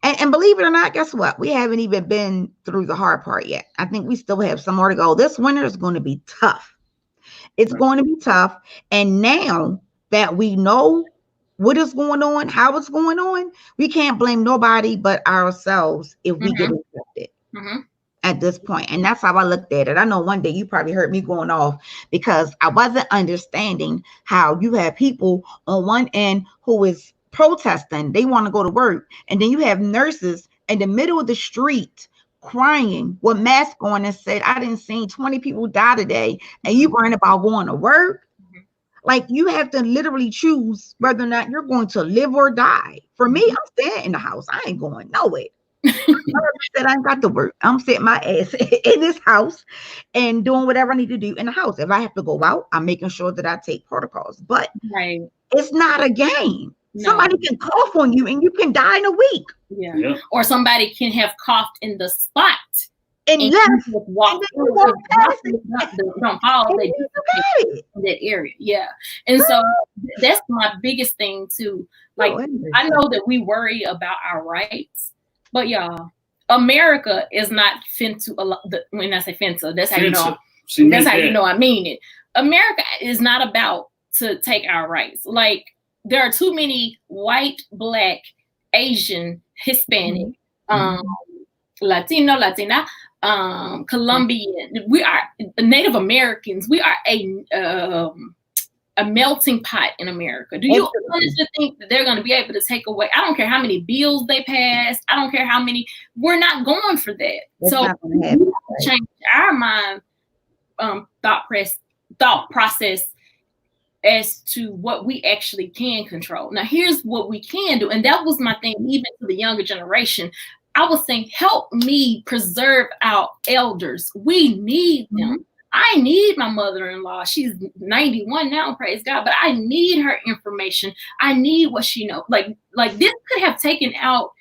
S3: and believe it or not, guess what? We haven't even been through the hard part yet. I think we still have some more to go. This winter is going to be tough. It's going to be tough. And now that we know what is going on, how it's going on, we can't blame nobody but ourselves if we get infected at this point. And that's how I looked at it. I know one day you probably heard me going off because I wasn't understanding how you have people on one end who is protesting. They want to go to work. And then you have nurses in the middle of the street crying with masks on and said, I didn't see 20 people die today. And you worrying about going to work. Like, you have to literally choose whether or not you're going to live or die. For me, I'm staying in the house. I ain't going nowhere. I ain't got to work. I'm sitting my ass in this house and doing whatever I need to do in the house. If I have to go out, I'm making sure that I take protocols. But it's not a game. No. Somebody can cough on you and you can die in a week.
S1: Yeah. Or somebody can have coughed in the spot.
S3: And
S1: you
S3: just
S1: walk through don't fall in that area. Yeah. And so that's my biggest thing too. Like, I know that we worry about our rights, but y'all, America is not finna. When I say finna, that's how you know. That's how you know I mean it. America is not about to take our rights. Like, there are too many white, black, Asian, Hispanic, Latino, Latina, Colombian. We are Native Americans. We are a melting pot in America. Do you honestly think that they're going to be able to take away? I don't care how many bills they pass. I don't care how many. We're not going for that. So we have to change our mind, thought process as to what we actually can control. Now, here's what we can do. And that was my thing, even to the younger generation. I was saying, help me preserve our elders. We need them. I need my mother-in-law. She's 91 now, praise God, but I need her information. I need what she knows. Like this could have taken out,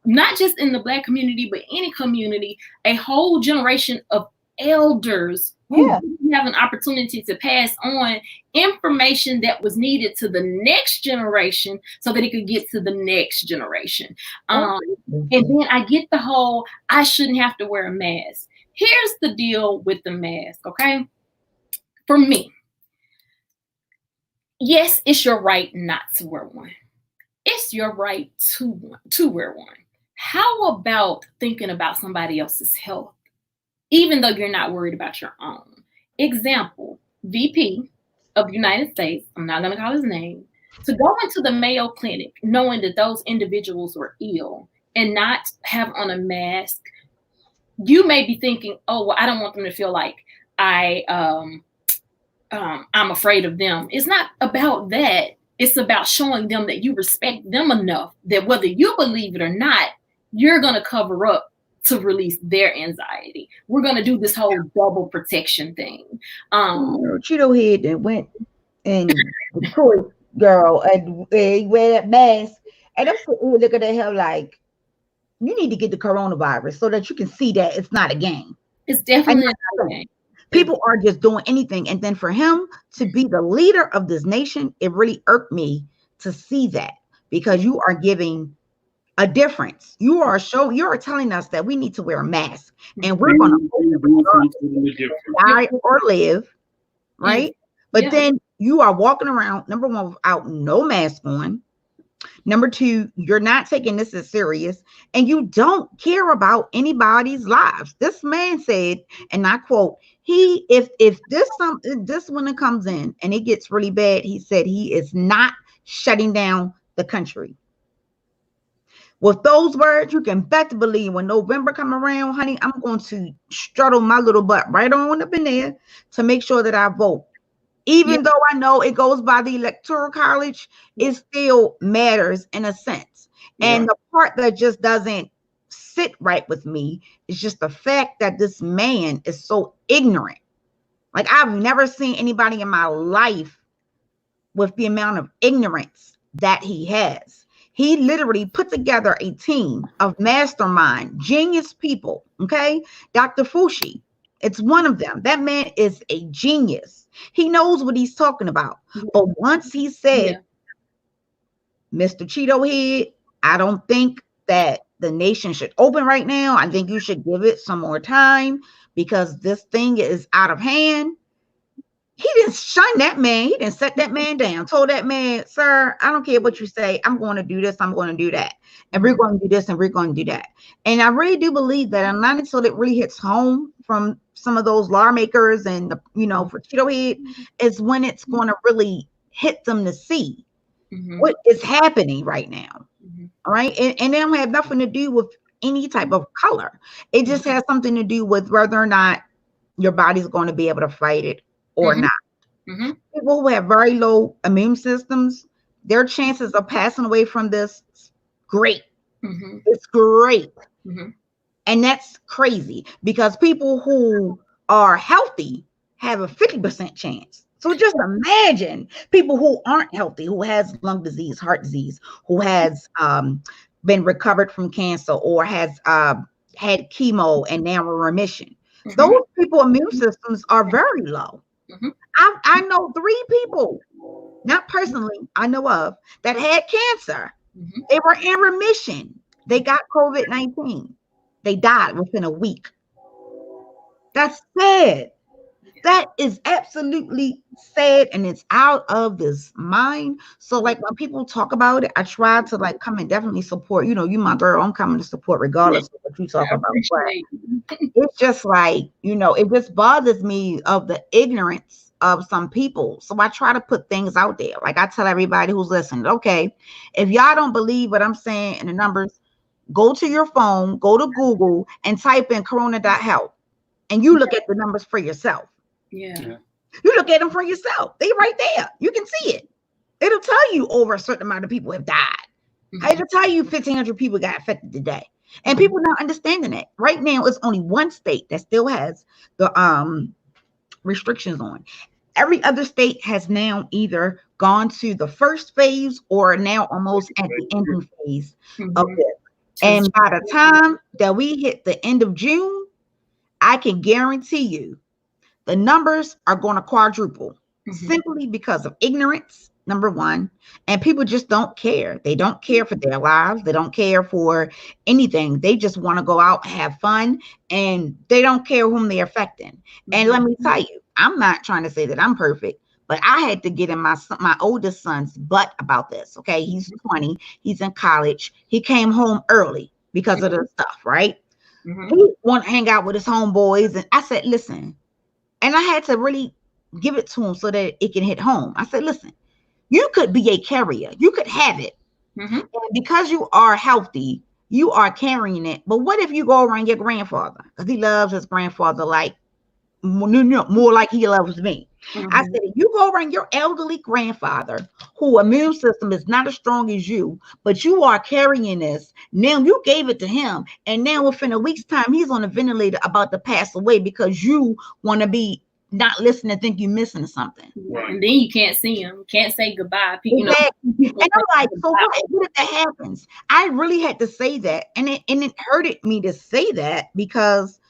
S1: not just in the Black community, but any community, a whole generation of elders who have an opportunity to pass on information that was needed to the next generation so that it could get to the next generation. And then I get the whole, I shouldn't have to wear a mask. Here's the deal with the mask, okay? For me, yes, it's your right not to wear one. It's your right to wear one. How about thinking about somebody else's health, even though you're not worried about your own? Example, VP of the United States, I'm not going to call his name, to go into the Mayo Clinic knowing that those individuals were ill and not have on a mask. You may be thinking, oh, well, I don't want them to feel like I'm afraid of them. It's not about that. It's about showing them that you respect them enough that whether you believe it or not, you're going to cover up to release their anxiety. We're going to do this whole double protection thing.
S3: Cheeto head that went and Detroit girl and wear that mask. And I'm looking at her like, you need to get the coronavirus so that you can see that it's not a game.
S1: It's definitely not a game.
S3: People are just doing anything. And then for him to be the leader of this nation, it really irked me to see that, because you are giving a difference. You are telling us that we need to wear a mask and we're going to die or live, right? But then you are walking around, number one, without no mask on. Number two, you're not taking this as serious, and you don't care about anybody's lives. This man said, and I quote, if this when it comes in and it gets really bad, he said he is not shutting down the country. With those words, you can bet to believe when November come around, honey, I'm going to straddle my little butt right on up in there to make sure that I vote. Even though I know it goes by the electoral college, it still matters in a sense. And the part that just doesn't sit right with me is just the fact that this man is so ignorant. Like, I've never seen anybody in my life with the amount of ignorance that he has. He literally put together a team of mastermind, genius people. Okay. Dr. Fushi, it's one of them. That man is a genius. He knows what he's talking about. But once he said, Mr. Cheeto Head, I don't think that the nation should open right now. I think you should give it some more time because this thing is out of hand. He didn't shun that man. He didn't set that man down. Told that man, sir, I don't care what you say. I'm going to do this. I'm going to do that. And we're going to do this and we're going to do that. And I really do believe that, and not until it really hits home from some of those lawmakers and, for Cheeto Head, is when it's going to really hit them to see what is happening right now. All right. And it don't have nothing to do with any type of color. It just has something to do with whether or not your body's going to be able to fight it or not. People who have very low immune systems, their chances of passing away from this, great. It's great. And that's crazy because people who are healthy have a 50% chance. So just imagine people who aren't healthy, who has lung disease, heart disease, who has been recovered from cancer or has had chemo and now in remission. Those people's immune systems are very low. I know 3 people, not personally, I know of, that had cancer. They were in remission. They got COVID-19. They died within a week. That's sad. That is absolutely sad, and it's out of this mind. So like when people talk about it, I try to like come and definitely support, you my girl, I'm coming to support regardless of what you talk about. But it's just like, it just bothers me of the ignorance of some people. So I try to put things out there. Like I tell everybody who's listening, okay, if y'all don't believe what I'm saying in the numbers, go to your phone, go to Google and type in corona.health and you look at the numbers for yourself. You look at them for yourself. They right there. You can see it. It'll tell you over a certain amount of people have died. It'll tell you 1,500 people got affected today. And people not understanding it. Right now, it's only one state that still has the restrictions on. Every other state has now either gone to the first phase or now almost at the ending phase of this. And by the time that we hit the end of June, I can guarantee you the numbers are going to quadruple simply because of ignorance, number one. And people just don't care. They don't care for their lives. They don't care for anything. They just want to go out, have fun, and they don't care whom they're affecting. And let me tell you, I'm not trying to say that I'm perfect, but I had to get in my oldest son's butt about this. Okay. He's 20. He's in college. He came home early because of the stuff, right? He want to hang out with his homeboys. And I said, listen, and I had to really give it to him so that it can hit home. I said, listen, you could be a carrier. You could have it. And because you are healthy, you are carrying it. But what if you go around your grandfather? Because he loves his grandfather like more like he loves me. I said, if you go around your elderly grandfather, whose immune system is not as strong as you, but you are carrying this. Now you gave it to him. And now within a week's time, he's on a ventilator about to pass away because you want to be not listening and think you're missing something.
S1: And then you can't see him. Can't say goodbye.
S3: Exactly. And I'm like, so what if that happens? I really had to say that. And it hurted me to say that because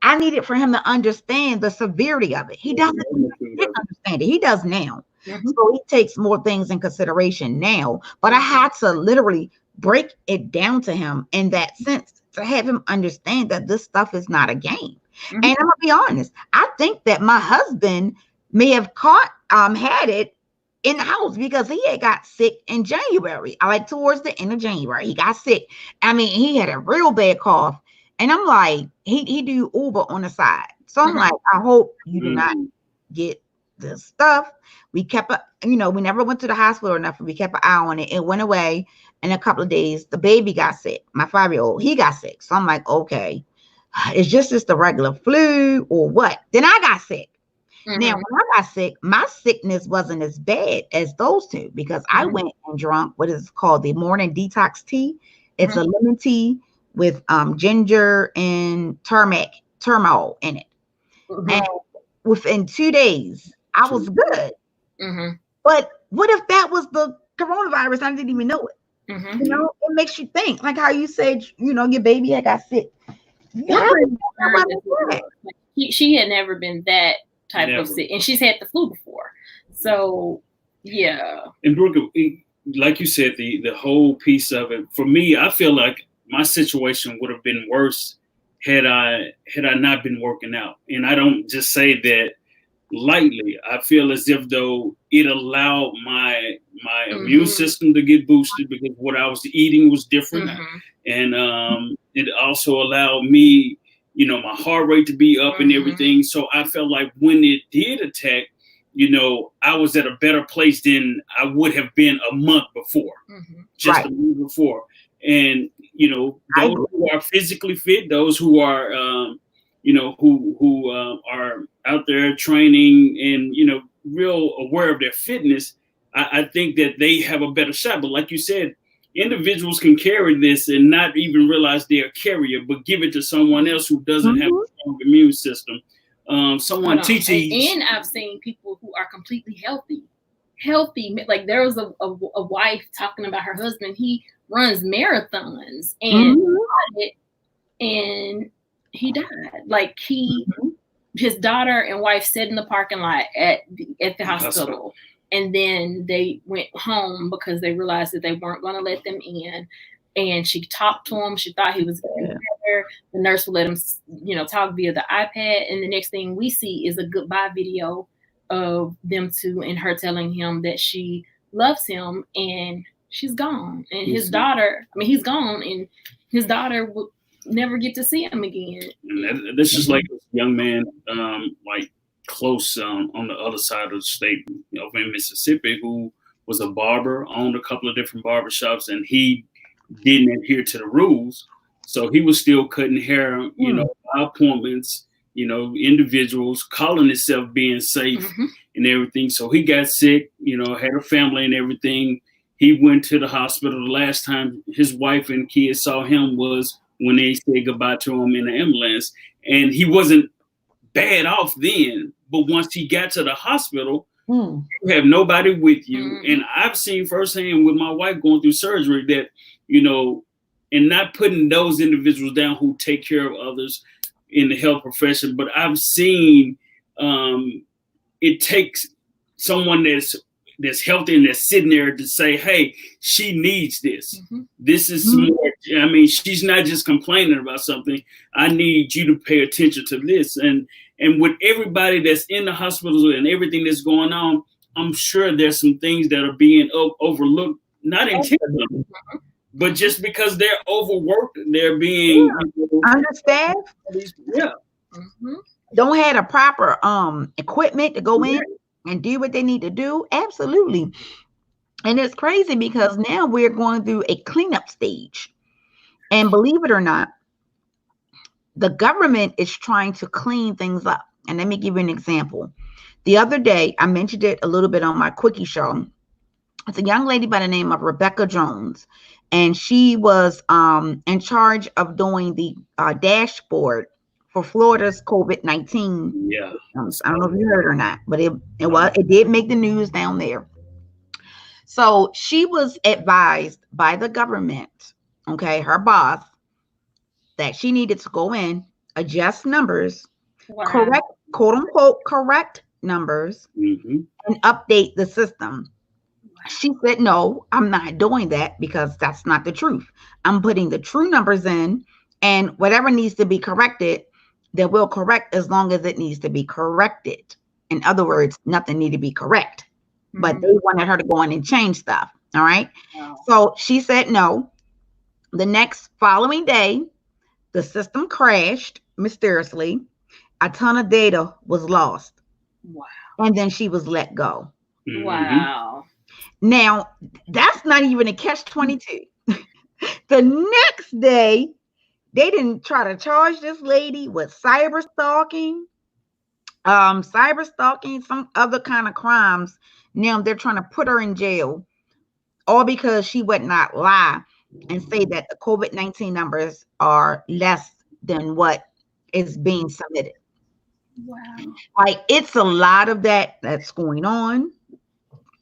S3: I needed for him to understand the severity of it. He didn't understand it. He does now. So he takes more things in consideration now. But I had to literally break it down to him in that sense to have him understand that this stuff is not a game. And I'm gonna be honest. I think that my husband may have had it in the house because he had got sick in January. Like towards the end of January, he got sick. I mean, he had a real bad cough. And I'm like, he do Uber on the side. So I'm like, I hope you do not get this stuff. We kept we never went to the hospital or nothing. We kept an eye on it. It went away. In a couple of days, the baby got sick. My 5-year-old, he got sick. So I'm like, okay, it's just the regular flu or what? Then I got sick. Now, when I got sick, my sickness wasn't as bad as those two because I went and drank what is called the morning detox tea. It's a lemon tea with ginger and turmeric in it. And within 2 days, I was good. But what if that was the coronavirus? I didn't even know it.
S1: Mhm.
S3: You know, it makes you think, like how you said, you know, your baby had got sick.
S1: Yeah,
S3: How did
S1: her
S3: nobody
S1: this
S3: do that?
S1: before. Like, she had never been that type
S2: Never.
S1: of sick, and she's had the flu before. So yeah,
S2: And Brooke, like you said, the whole piece of it, for me, I feel like my situation would have been worse had I not been working out. And I don't just say that lightly. I feel as if though it allowed my immune system to get boosted because what I was eating was different, and it also allowed me, you know, my heart rate to be up and everything. So I felt like when it did attack, you know, I was at a better place than I would have been a month before, just a month before. And you know, those who are physically fit, those who are you know, who are out there training and, you know, real aware of their fitness, I think that they have a better shot. But like you said, individuals can carry this and not even realize they're a carrier, but give it to someone else who doesn't have a strong immune system. Someone teaching.
S1: And I've seen people who are completely healthy. Like there was a wife talking about her husband. He runs marathons and he died. Like his daughter and wife sat in the parking lot at the hospital. And then they went home because they realized that they weren't going to let them in. And she talked to him. She thought he was getting better. The nurse would let him, you know, talk via the iPad. And the next thing we see is a goodbye video of them two and her telling him that she loves him and she's gone. And his daughter, I mean, he's gone and his daughter will never get to see him again.
S2: And this is like this young man, like close on the other side of the state, over in Mississippi, who was a barber, owned a couple of different barbershops, and he didn't adhere to the rules. So he was still cutting hair, you know, appointments, you know, individuals calling himself being safe and everything. So he got sick, you know, had a family and everything. He went to the hospital. The last time his wife and kids saw him was when they said goodbye to him in the ambulance. And he wasn't bad off then, but once he got to the hospital, you have nobody with you. And I've seen firsthand with my wife going through surgery that, you know, and not putting those individuals down who take care of others in the health profession, but I've seen it takes someone that's healthy and that's sitting there to say, hey, she needs this. This is more, I mean, she's not just complaining about something. I need you to pay attention to this. And with everybody that's in the hospitals and everything that's going on, I'm sure there's some things that are being overlooked, not intentionally, but just because they're overworked, they're being
S3: understaffed. Don't have the proper equipment to go in and do what they need to do. Absolutely. And it's crazy because now we're going through a cleanup stage. And believe it or not, the government is trying to clean things up. And let me give you an example. The other day, I mentioned it a little bit on my quickie show. It's a young lady by the name of Rebecca Jones. And she was in charge of doing the dashboard for Florida's COVID-19.
S2: Yeah.
S3: I don't know if you heard or not, but it did make the news down there. So she was advised by the government, okay, her boss, that she needed to go in, adjust numbers, correct, quote unquote, correct numbers, and update the system. She said, no, I'm not doing that because that's not the truth. I'm putting the true numbers in, and whatever needs to be corrected, that will correct as long as it needs to be corrected. In other words, nothing needed to be correct, but they wanted her to go in and change stuff. All right. So she said no. The next following day, the system crashed mysteriously. A ton of data was lost.
S1: Wow.
S3: And then she was let go.
S1: Wow.
S3: Now, that's not even a catch-22. The next day, they didn't try to charge this lady with cyber stalking, some other kind of crimes. Now they're trying to put her in jail, all because she would not lie and say that the COVID-19 numbers are less than what is being submitted.
S1: Wow.
S3: Like, it's a lot of that's going on.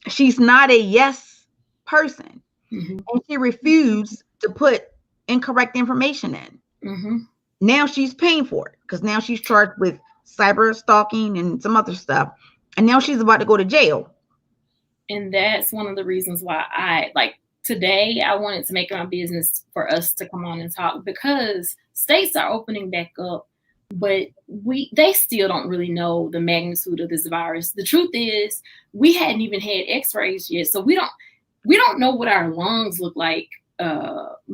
S3: she's not a yes person.
S1: Mm-hmm.
S3: And she refused to put incorrect information in.
S1: Mm-hmm.
S3: Now she's paying for it because now she's charged with cyber stalking and some other stuff. And now she's about to go to jail.
S1: And that's one of the reasons why today I wanted to make it my business for us to come on and talk, because states are opening back up, but they still don't really know the magnitude of this virus. The truth is, we hadn't even had x-rays yet, so we don't know what our lungs look like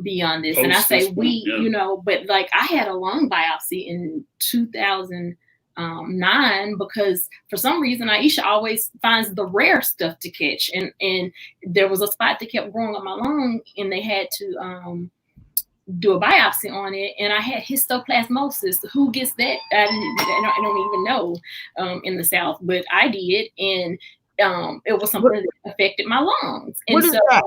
S1: beyond this. And I say but like I had a lung biopsy in 2009 because for some reason Iseashia always finds the rare stuff to catch, and there was a spot that kept growing on my lung, and they had to do a biopsy on it, and I had histoplasmosis. Who gets that? I don't even know in the South, but I did, and it was something that affected my lungs. And
S3: what is that?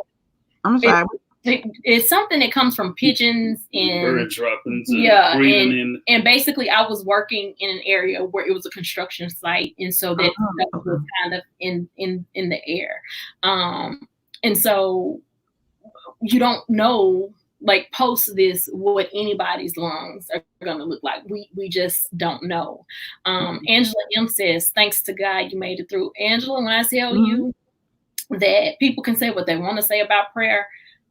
S3: I'm sorry.
S1: It's something that comes from pigeons and
S2: bird droppings.
S1: And basically I was working in an area where it was a construction site, and so that stuff was kind of in the air. And so you don't know, like post this, what anybody's lungs are going to look like. We just don't know. Angela M says, thanks to God you made it through. Angela, when I tell you that people can say what they want to say about prayer,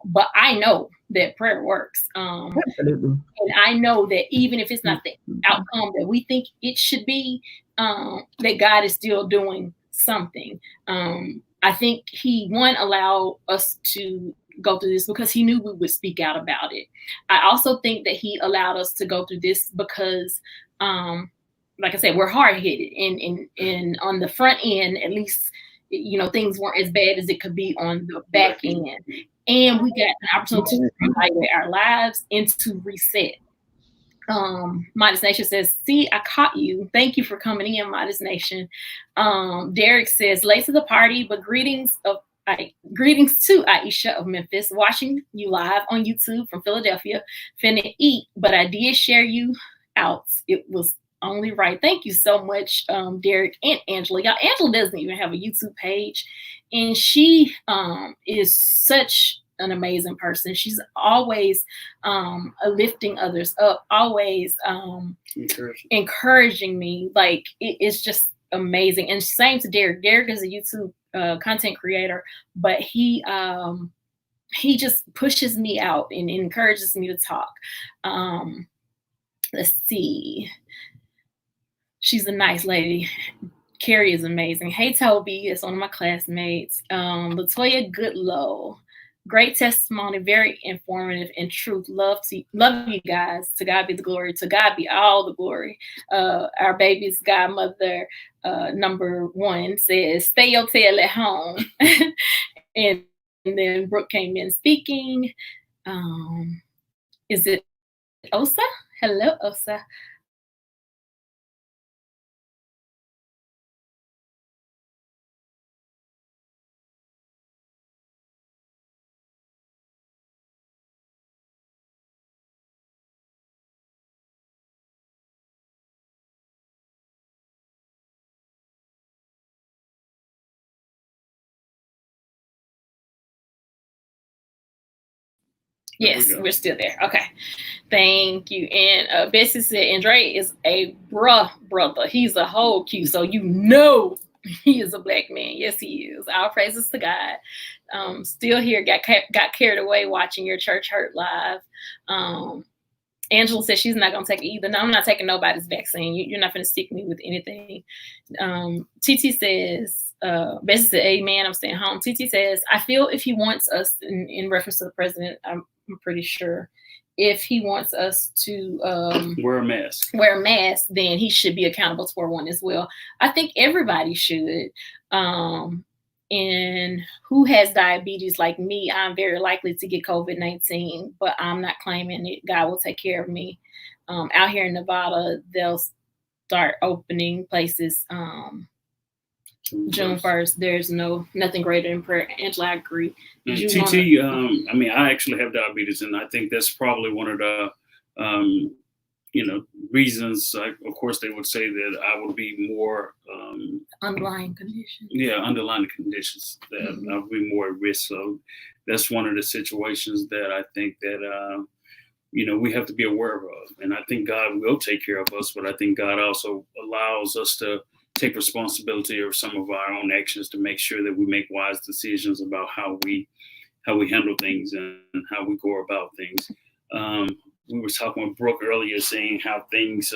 S1: but I know that prayer works.
S3: Absolutely.
S1: And I know that even if it's not the outcome that we think it should be, that God is still doing something. I think he allowed us to go through this because he knew we would speak out about it. I also think that he allowed us to go through this because, like I said, we're hard-headed, and on the front end, at least, things weren't as bad as it could be on the back end. And we got an opportunity to reevaluate our lives and to reset. Modest Nation says, see, I caught you. Thank you for coming in, Modest Nation. Derek says, late to the party, but greetings to Iseashia of Memphis, watching you live on YouTube from Philadelphia. Finna eat, but I did share you out. It was only right. Thank you so much, Derek and Angela. Y'all, Angela doesn't even have a YouTube page, and she is such an amazing person. She's always lifting others up, always encouraging me. Like it's just amazing. And same to Derek. Derek is a YouTube content creator, but he just pushes me out and encourages me to talk. Let's see. She's a nice lady. Carrie is amazing. Hey, Toby, it's one of my classmates. Latoya Goodlow, great testimony, very informative and truth. Love you guys. To God be the glory. To God be all the glory. Our baby's godmother, number 1, says, stay your tail at home. and then Brooke came in speaking. Is it Osa? Hello, Osa. Yes, we're still there. Okay. Thank you. And Bessie said, Andre is a brother. He's a whole Q. So he is a black man. Yes, he is. All praises to God. Still here, got carried away watching your church hurt live. Angela says she's not going to take it either. No, I'm not taking nobody's vaccine. You're not going to stick me with anything. TT says, Bessie said, amen, I'm staying home. TT says, I feel if he wants us, in reference to the president, I'm pretty sure, if he wants us to
S2: wear a mask,
S1: then he should be accountable for one as well. I think everybody should. And who has diabetes like me, I'm very likely to get COVID-19, but I'm not claiming it. God will take care of me. Out here in Nevada, they'll start opening places June 1st. There's nothing greater than prayer. Angela, I agree.
S2: I actually have diabetes, and I think that's probably one of the reasons. Of course, they would say that I would be more
S1: underlying conditions.
S2: Yeah, underlying conditions that I would be more at risk. So that's one of the situations that I think that we have to be aware of. And I think God will take care of us, but I think God also allows us to take responsibility of some of our own actions to make sure that we make wise decisions about how we handle things and how we go about things. We were talking with Brooke earlier, saying how things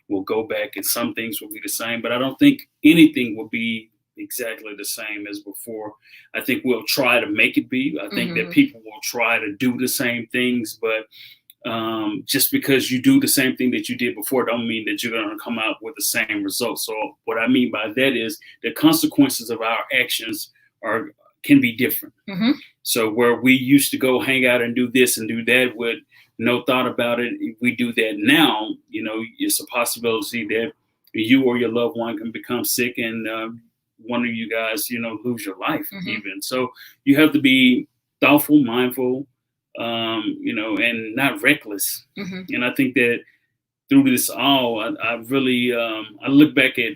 S2: will go back and some things will be the same, but I don't think anything will be exactly the same as before. I think we'll try to make it be. I think that people will try to do the same things, but just because you do the same thing that you did before don't mean that you're going to come out with the same results. So what I mean by that is the consequences of our actions can be different. So where we used to go hang out and do this and do that with no thought about it, if we do that now, it's a possibility that you or your loved one can become sick and one of you guys, lose your life even. So you have to be thoughtful, mindful, and not reckless. And I think that through this all, I really, I look back at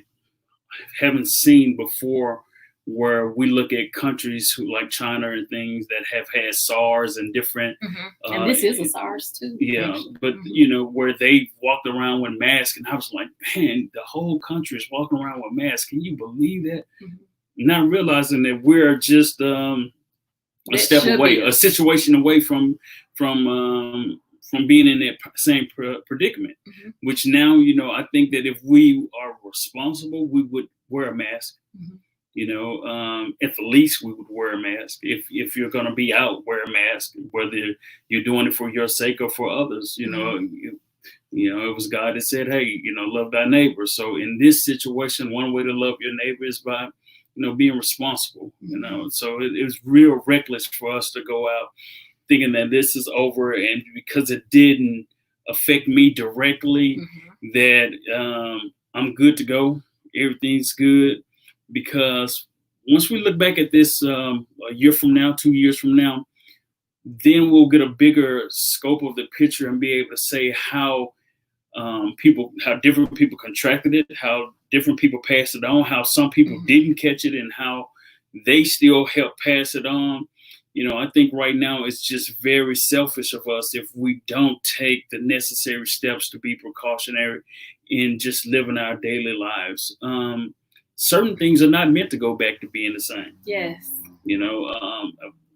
S2: haven't seen before where we look at countries who like China and things that have had SARS and different.
S1: And this is a SARS too.
S2: Yeah, but where they walked around with masks, and I was like, man, the whole country is walking around with masks. Can you believe that? Not realizing that we're just a step away, a situation away from being in that same predicament. Which now, I think that if we are responsible, we would wear a mask. At the least we would wear a mask. If you're going to be out, wear a mask, whether you're doing it for your sake or for others. It was God that said, hey, love thy neighbor. So in this situation, one way to love your neighbor is by, being responsible, so it was real reckless for us to go out thinking that this is over. And because it didn't affect me directly, that I'm good to go. Everything's good. Because once we look back at this a year from now, 2 years from now, then we'll get a bigger scope of the picture and be able to say how different people contracted it, how different people passed it on, how some people didn't catch it, and how they still help pass it on. I think right now it's just very selfish of us if we don't take the necessary steps to be precautionary in just living our daily lives. Certain things are not meant to go back to being the same.
S1: Yes.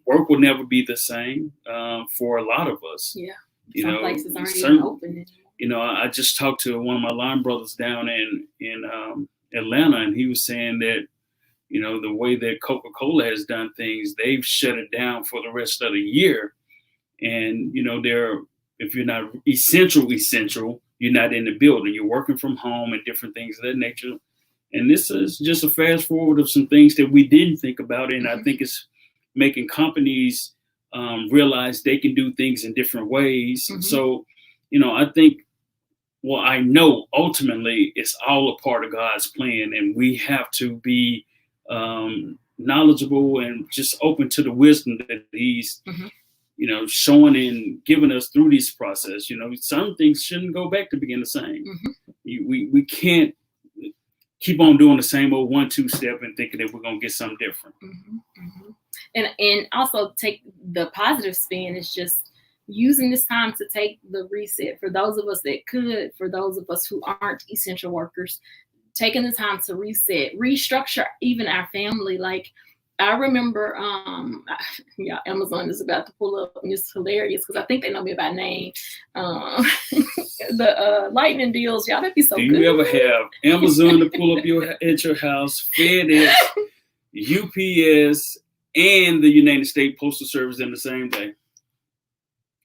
S2: Work will never be the same for a lot of us.
S1: Yeah. Some places aren't even open anymore.
S2: I just talked to one of my line brothers down in Atlanta, and he was saying that, the way that Coca-Cola has done things, they've shut it down for the rest of the year. And, if you're not essential, you're not in the building. You're working from home and different things of that nature. And this is just a fast forward of some things that we didn't think about. And I think it's making companies realize they can do things in different ways. So, I think, I know ultimately it's all a part of God's plan. And we have to be knowledgeable and just open to the wisdom that he's, showing and giving us through this process. Some things shouldn't go back to being the same. We can't keep on doing the same old 1-2 step and thinking that we're going to get something different.
S1: And also take the positive spin is just using this time to take the reset for those of us that could, for those of us who aren't essential workers, taking the time to reset, restructure even our family. Like I remember, Amazon is about to pull up, and it's hilarious because I think they know me by name. The lightning deals, y'all, that'd be so good.
S2: Do you ever have Amazon to pull up at your house, FedEx, UPS, and the United States Postal Service in the same day?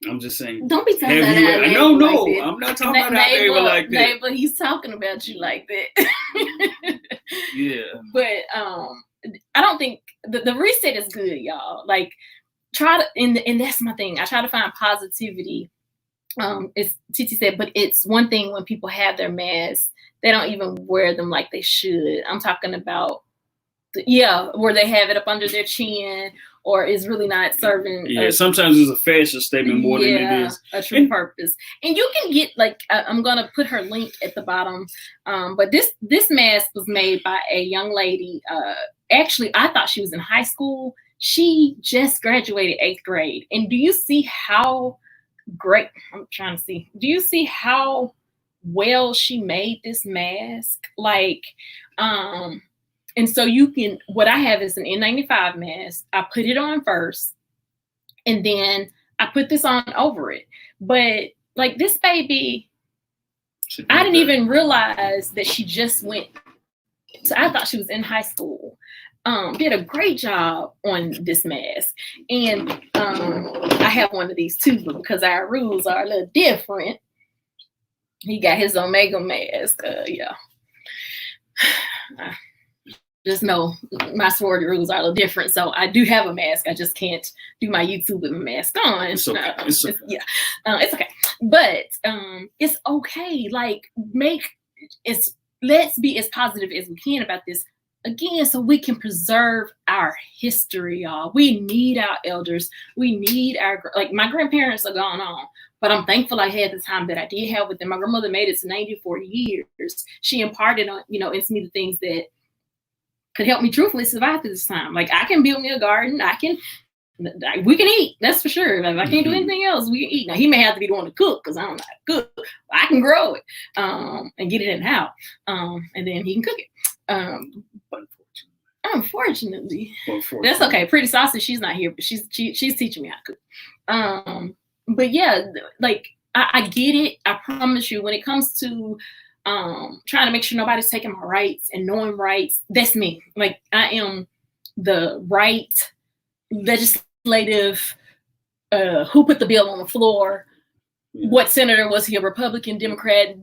S2: I'm just saying.
S1: Don't be talking about that.
S2: No, like I'm not talking about that neighbor like that.
S1: Neighbor, he's talking about you like that.
S2: Yeah.
S1: But I don't think the reset is good, y'all. Like try to, and that's my thing. I try to find positivity. It's Titi said, but it's one thing when people have their masks, they don't even wear them like they should. I'm talking about where they have it up under their chin, or is really not serving.
S2: Yeah, sometimes it's a fashion statement more than it is
S1: a true purpose. And you can get I'm gonna put her link at the bottom. But this mask was made by a young lady. Actually, I thought she was in high school. She just graduated 8th grade. And do you see how great? I'm trying to see. Do you see how well she made this mask? And so what I have is an N95 mask. I put it on first, and then I put this on over it. But this baby, I didn't even realize that she just went. So I thought she was in high school. Did a great job on this mask. And I have one of these too, but because our rules are a little different, he got his Omega mask. Just know my sorority rules are a little different. So I do have a mask. I just can't do my YouTube with my mask on.
S2: It's okay. It's okay.
S1: It's okay. But it's okay. Let's be as positive as we can about this. Again, so we can preserve our history, y'all. We need our elders. We need my grandparents are gone on, but I'm thankful I had the time that I did have with them. My grandmother made it to 94 years. She imparted into me the things that could help me truthfully survive through this time. I can build me a garden. We can eat, that's for sure. If I can't do anything else, we can eat. Now he may have to be the one to cook because I don't know how to cook. I can grow it and get it in the house, and then he can cook it. Unfortunately, that's okay. Pretty Saucy, she's not here, but she's teaching me how to cook. But yeah, I get it. I promise you, when it comes to trying to make sure nobody's taking my rights and knowing rights, that's me. I am the right legislative who put the bill on the floor. Yeah. What senator was he, a Republican, Democrat?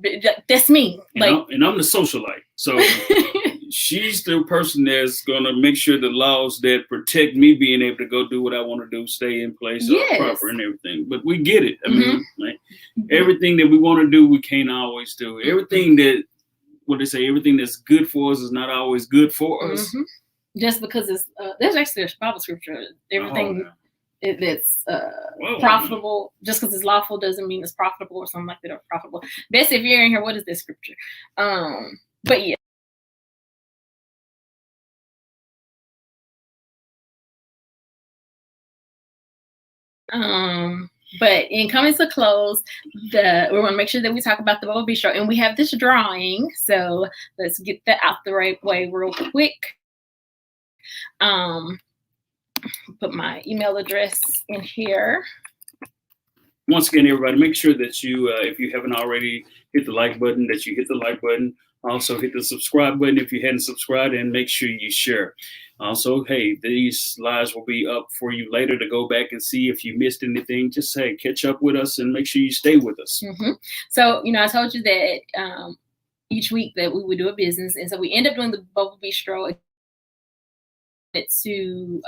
S1: That's me.
S2: And I'm the socialite. So she's the person that's going to make sure the laws that protect me being able to go do what I want to do stay in place, yes, proper and everything. But we get it. I mean, everything that we want to do, we can't always do. Everything everything that's good for us is not always good for us.
S1: Just because there's actually a Bible scripture. Everything that's profitable, just because it's lawful doesn't mean it's profitable or something like that, or profitable. Best if you're in here, what is this scripture? But yeah. But in coming to close, we want to make sure that we talk about the Bubble Bistro, and we have this drawing. So let's get that out the right way real quick. Put my email address in here.
S2: Once again, everybody, make sure that you, if you haven't already hit the like button, that you hit the like button. Also hit the subscribe button if you hadn't subscribed, and make sure you share. Also, hey, these lives will be up for you later to go back and see if you missed anything. Just catch up with us and make sure you stay with us.
S1: So, I told you that each week that we would do a business, and so we end up doing the Bubble Bistro to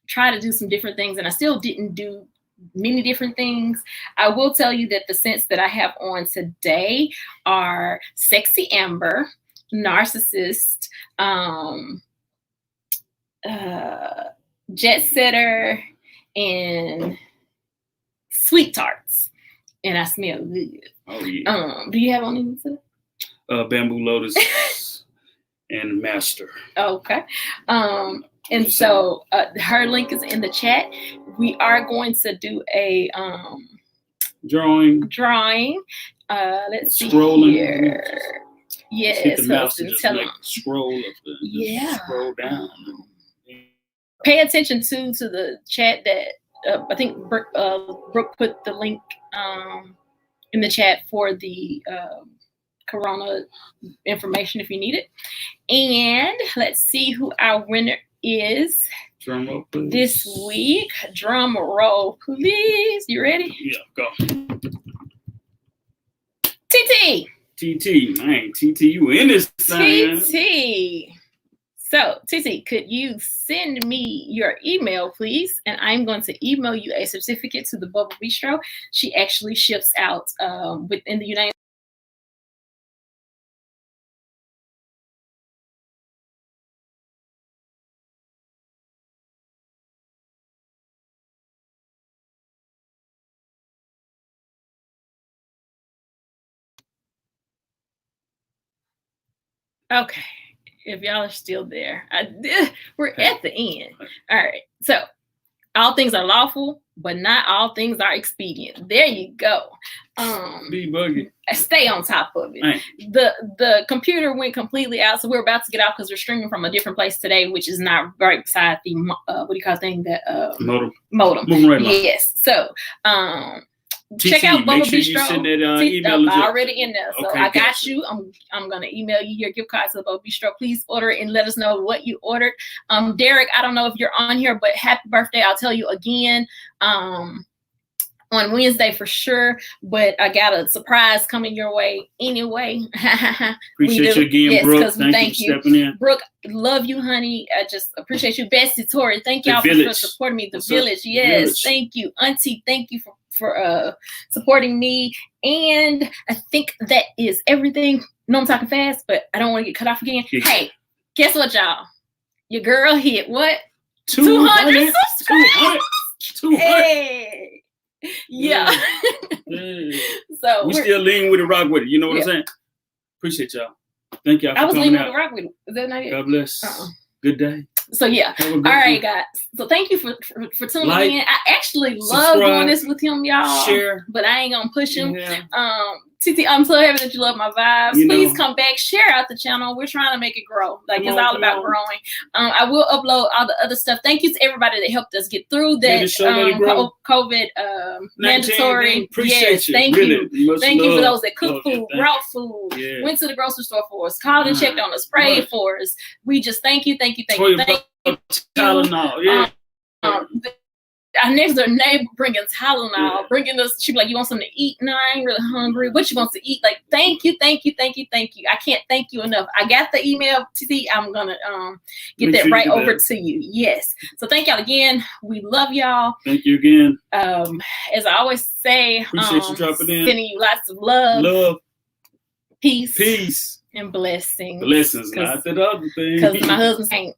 S1: try to do some different things, and I still didn't do many different things. I will tell you that the scents that I have on today are Sexy Amber, Narcissist, Jet Setter, and Sweet Tarts, and I smell good.
S2: Oh yeah.
S1: Do you have on any today?
S2: Bamboo Lotus and Master.
S1: Okay. And so her link is in the chat. We are going to do a
S2: drawing.
S1: Let's see here. Yes.
S2: Hit the mouse and just scroll up scroll down.
S1: Pay attention to the chat that I think Brooke put the link in the chat for the Corona information if you need it. And let's see who our winner is
S2: Drum roll, please.
S1: This week. Drum roll, please. You ready?
S2: Yeah, go.
S1: TT,
S2: man. TT, you in this thing.
S1: TT. So, TT, could you send me your email, please? And I'm going to email you a certificate to the Bubble Bistro. She actually ships out within the United Okay. If y'all are still there, we're at the end. All right. So all things are lawful, but not all things are expedient. There you go.
S2: Be buggy.
S1: Stay on top of it.
S2: Right.
S1: The computer went completely out, so we're about to get off because we're streaming from a different place today, which is not right beside the what do you call thing that modem.
S2: Moving right along.
S1: Yes. So check out Bubba
S2: sure
S1: Bistro.
S2: Send that, email
S1: already in there. So
S2: okay,
S1: I got you. I'm gonna email you your gift card to the Bubba Bistro. Please order it and let us know what you ordered. Derek, I don't know if you're on here, but happy birthday. I'll tell you again. On Wednesday for sure, but I got a surprise coming your way anyway.
S2: Appreciate you again,
S1: yes,
S2: Brooke.
S1: Thank you
S2: for stepping in.
S1: Brooke, love you, honey. I just appreciate you. Bessie, Tori, thank y'all for supporting me. The Village, yes, thank you. Auntie, thank you for supporting me. And I think that is everything. No, I'm talking fast, but I don't want to get cut off again. Yeah. Hey, guess what, y'all? Your girl hit what? 200 subscribers. 200. Hey. Yeah. So
S2: we still lean with it, rock with it. You know what I'm saying? Appreciate y'all. Thank y'all.
S1: I was leaning with the rock with it. Is that not it?
S2: God bless. Good day.
S1: So yeah. All right, guys. So thank you for tuning in. I actually love doing this with him, y'all.
S2: Share.
S1: But I ain't gonna push him.
S2: Yeah.
S1: TT, I'm so happy that you love my vibes. Please come back, share out the channel. We're trying to make it grow. It's all about growing. I will upload all the other stuff. Thank you to everybody that helped us get through that COVID mandatory.
S2: Yes,
S1: thank you. Thank you for those that cooked food, brought food, went to the grocery store for us, called and checked on us, prayed for us. We just thank you. Our next door neighbor bringing Tylenol, bringing us. She be like, "You want something to eat?" No, I ain't really hungry. What you want to eat? Like, thank you. I can't thank you enough. I got the email, TT. I'm gonna get that right over to you. Yes. So thank y'all again. We love y'all.
S2: Thank you again.
S1: As I always say,
S2: appreciate you dropping in.
S1: Sending you lots of love, peace, and blessings.
S2: Blessings, not that other thing.
S1: Because my husband ain't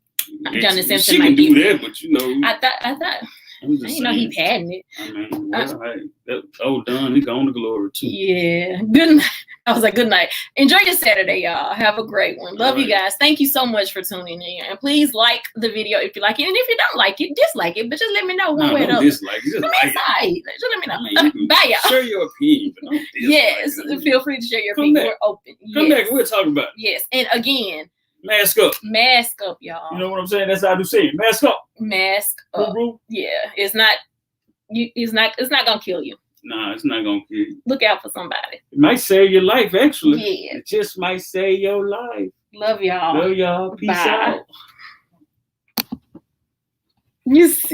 S1: Johnny Simpson.
S2: She can do that, but you know.
S1: I thought. I didn't know he patented it.
S2: I mean, done. He gone to glory too.
S1: Yeah. Good night. I was like, good night. Enjoy your Saturday, y'all. Have a great one. Love you guys. Thank you so much for tuning in. And please like the video if you like it. And if you don't like it, dislike it. But just let me know one way or the other.
S2: Dislike it. Just let me
S1: know. Bye, y'all.
S2: Share your opinion. But don't
S1: yes. Feel free to share your opinion. We're open.
S2: Come back. We'll talk about it.
S1: Yes. And again,
S2: mask up.
S1: Mask up, y'all.
S2: You know what I'm saying? That's how I do say it. Mask up.
S1: Mask up. Yeah. It's not gonna kill you.
S2: Nah, it's not gonna kill you.
S1: Look out for somebody.
S2: It might save your life, actually.
S1: Yeah.
S2: It just might save your life.
S1: Love y'all.
S2: Love y'all. Peace out.
S1: You see.